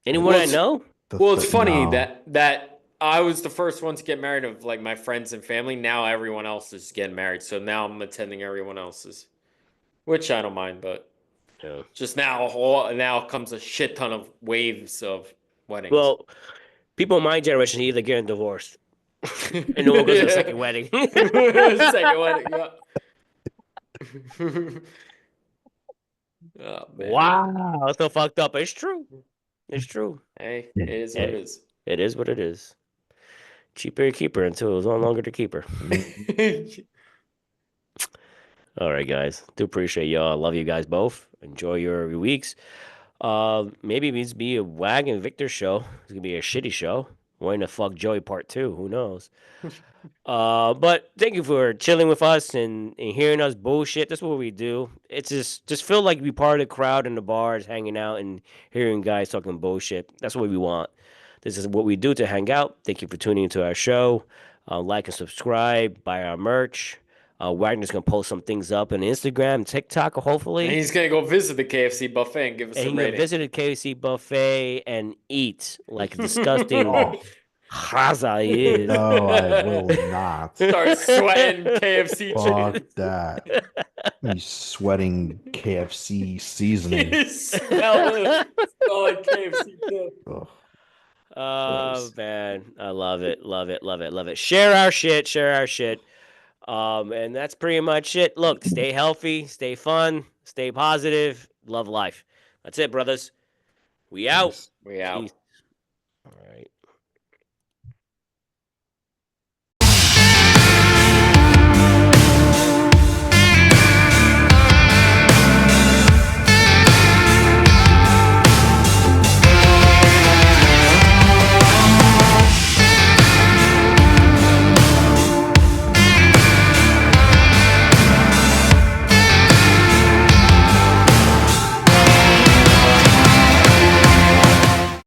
Anyone Well, I it's know? Well, it's funny no. that I was the first one to get married of like my friends and family. Now everyone else is getting married, so now I'm attending everyone else's, which I don't mind. But Yeah. just now comes a shit ton of waves of weddings. Well, people in my generation either getting divorced, and no one goes to the Yeah. second wedding. Second wedding, yeah. Oh man. Wow, that's so fucked up. It's true. It's true. Hey, Yeah. it is what it Hey, is. it is what it is. Cheaper to keep her until it was no longer to keep her. All right, guys. Do appreciate y'all. I love you guys both. Enjoy your weeks. Maybe it needs to be a Wag and Victor show. It's gonna be a shitty show. Waiting to fuck Joey part 2. Who knows? But thank you for chilling with us and hearing us bullshit. That's what we do. It's just feel like we part of the crowd in the bars, hanging out and hearing guys talking bullshit. That's what we want. This is what we do to hang out. Thank you for tuning into our show. Like and subscribe. Buy our merch. Wagner's gonna post some things up on Instagram, TikTok, And hopefully. he's gonna go visit the KFC buffet and give us And a he can rating. visit a KFC buffet and eat like a disgusting Oh, chaza he is. no, I will not. Start sweating KFC Fuck chicken. that. Me sweating KFC seasoning. Smell like KFC too. Ugh, Oh gross. man, I love it, love it, love it, love it. Share our shit, share our shit. And that's pretty much it. Look, stay healthy, stay fun, stay positive, love life. That's it, brothers. We out. Peace. We out. Peace. All right.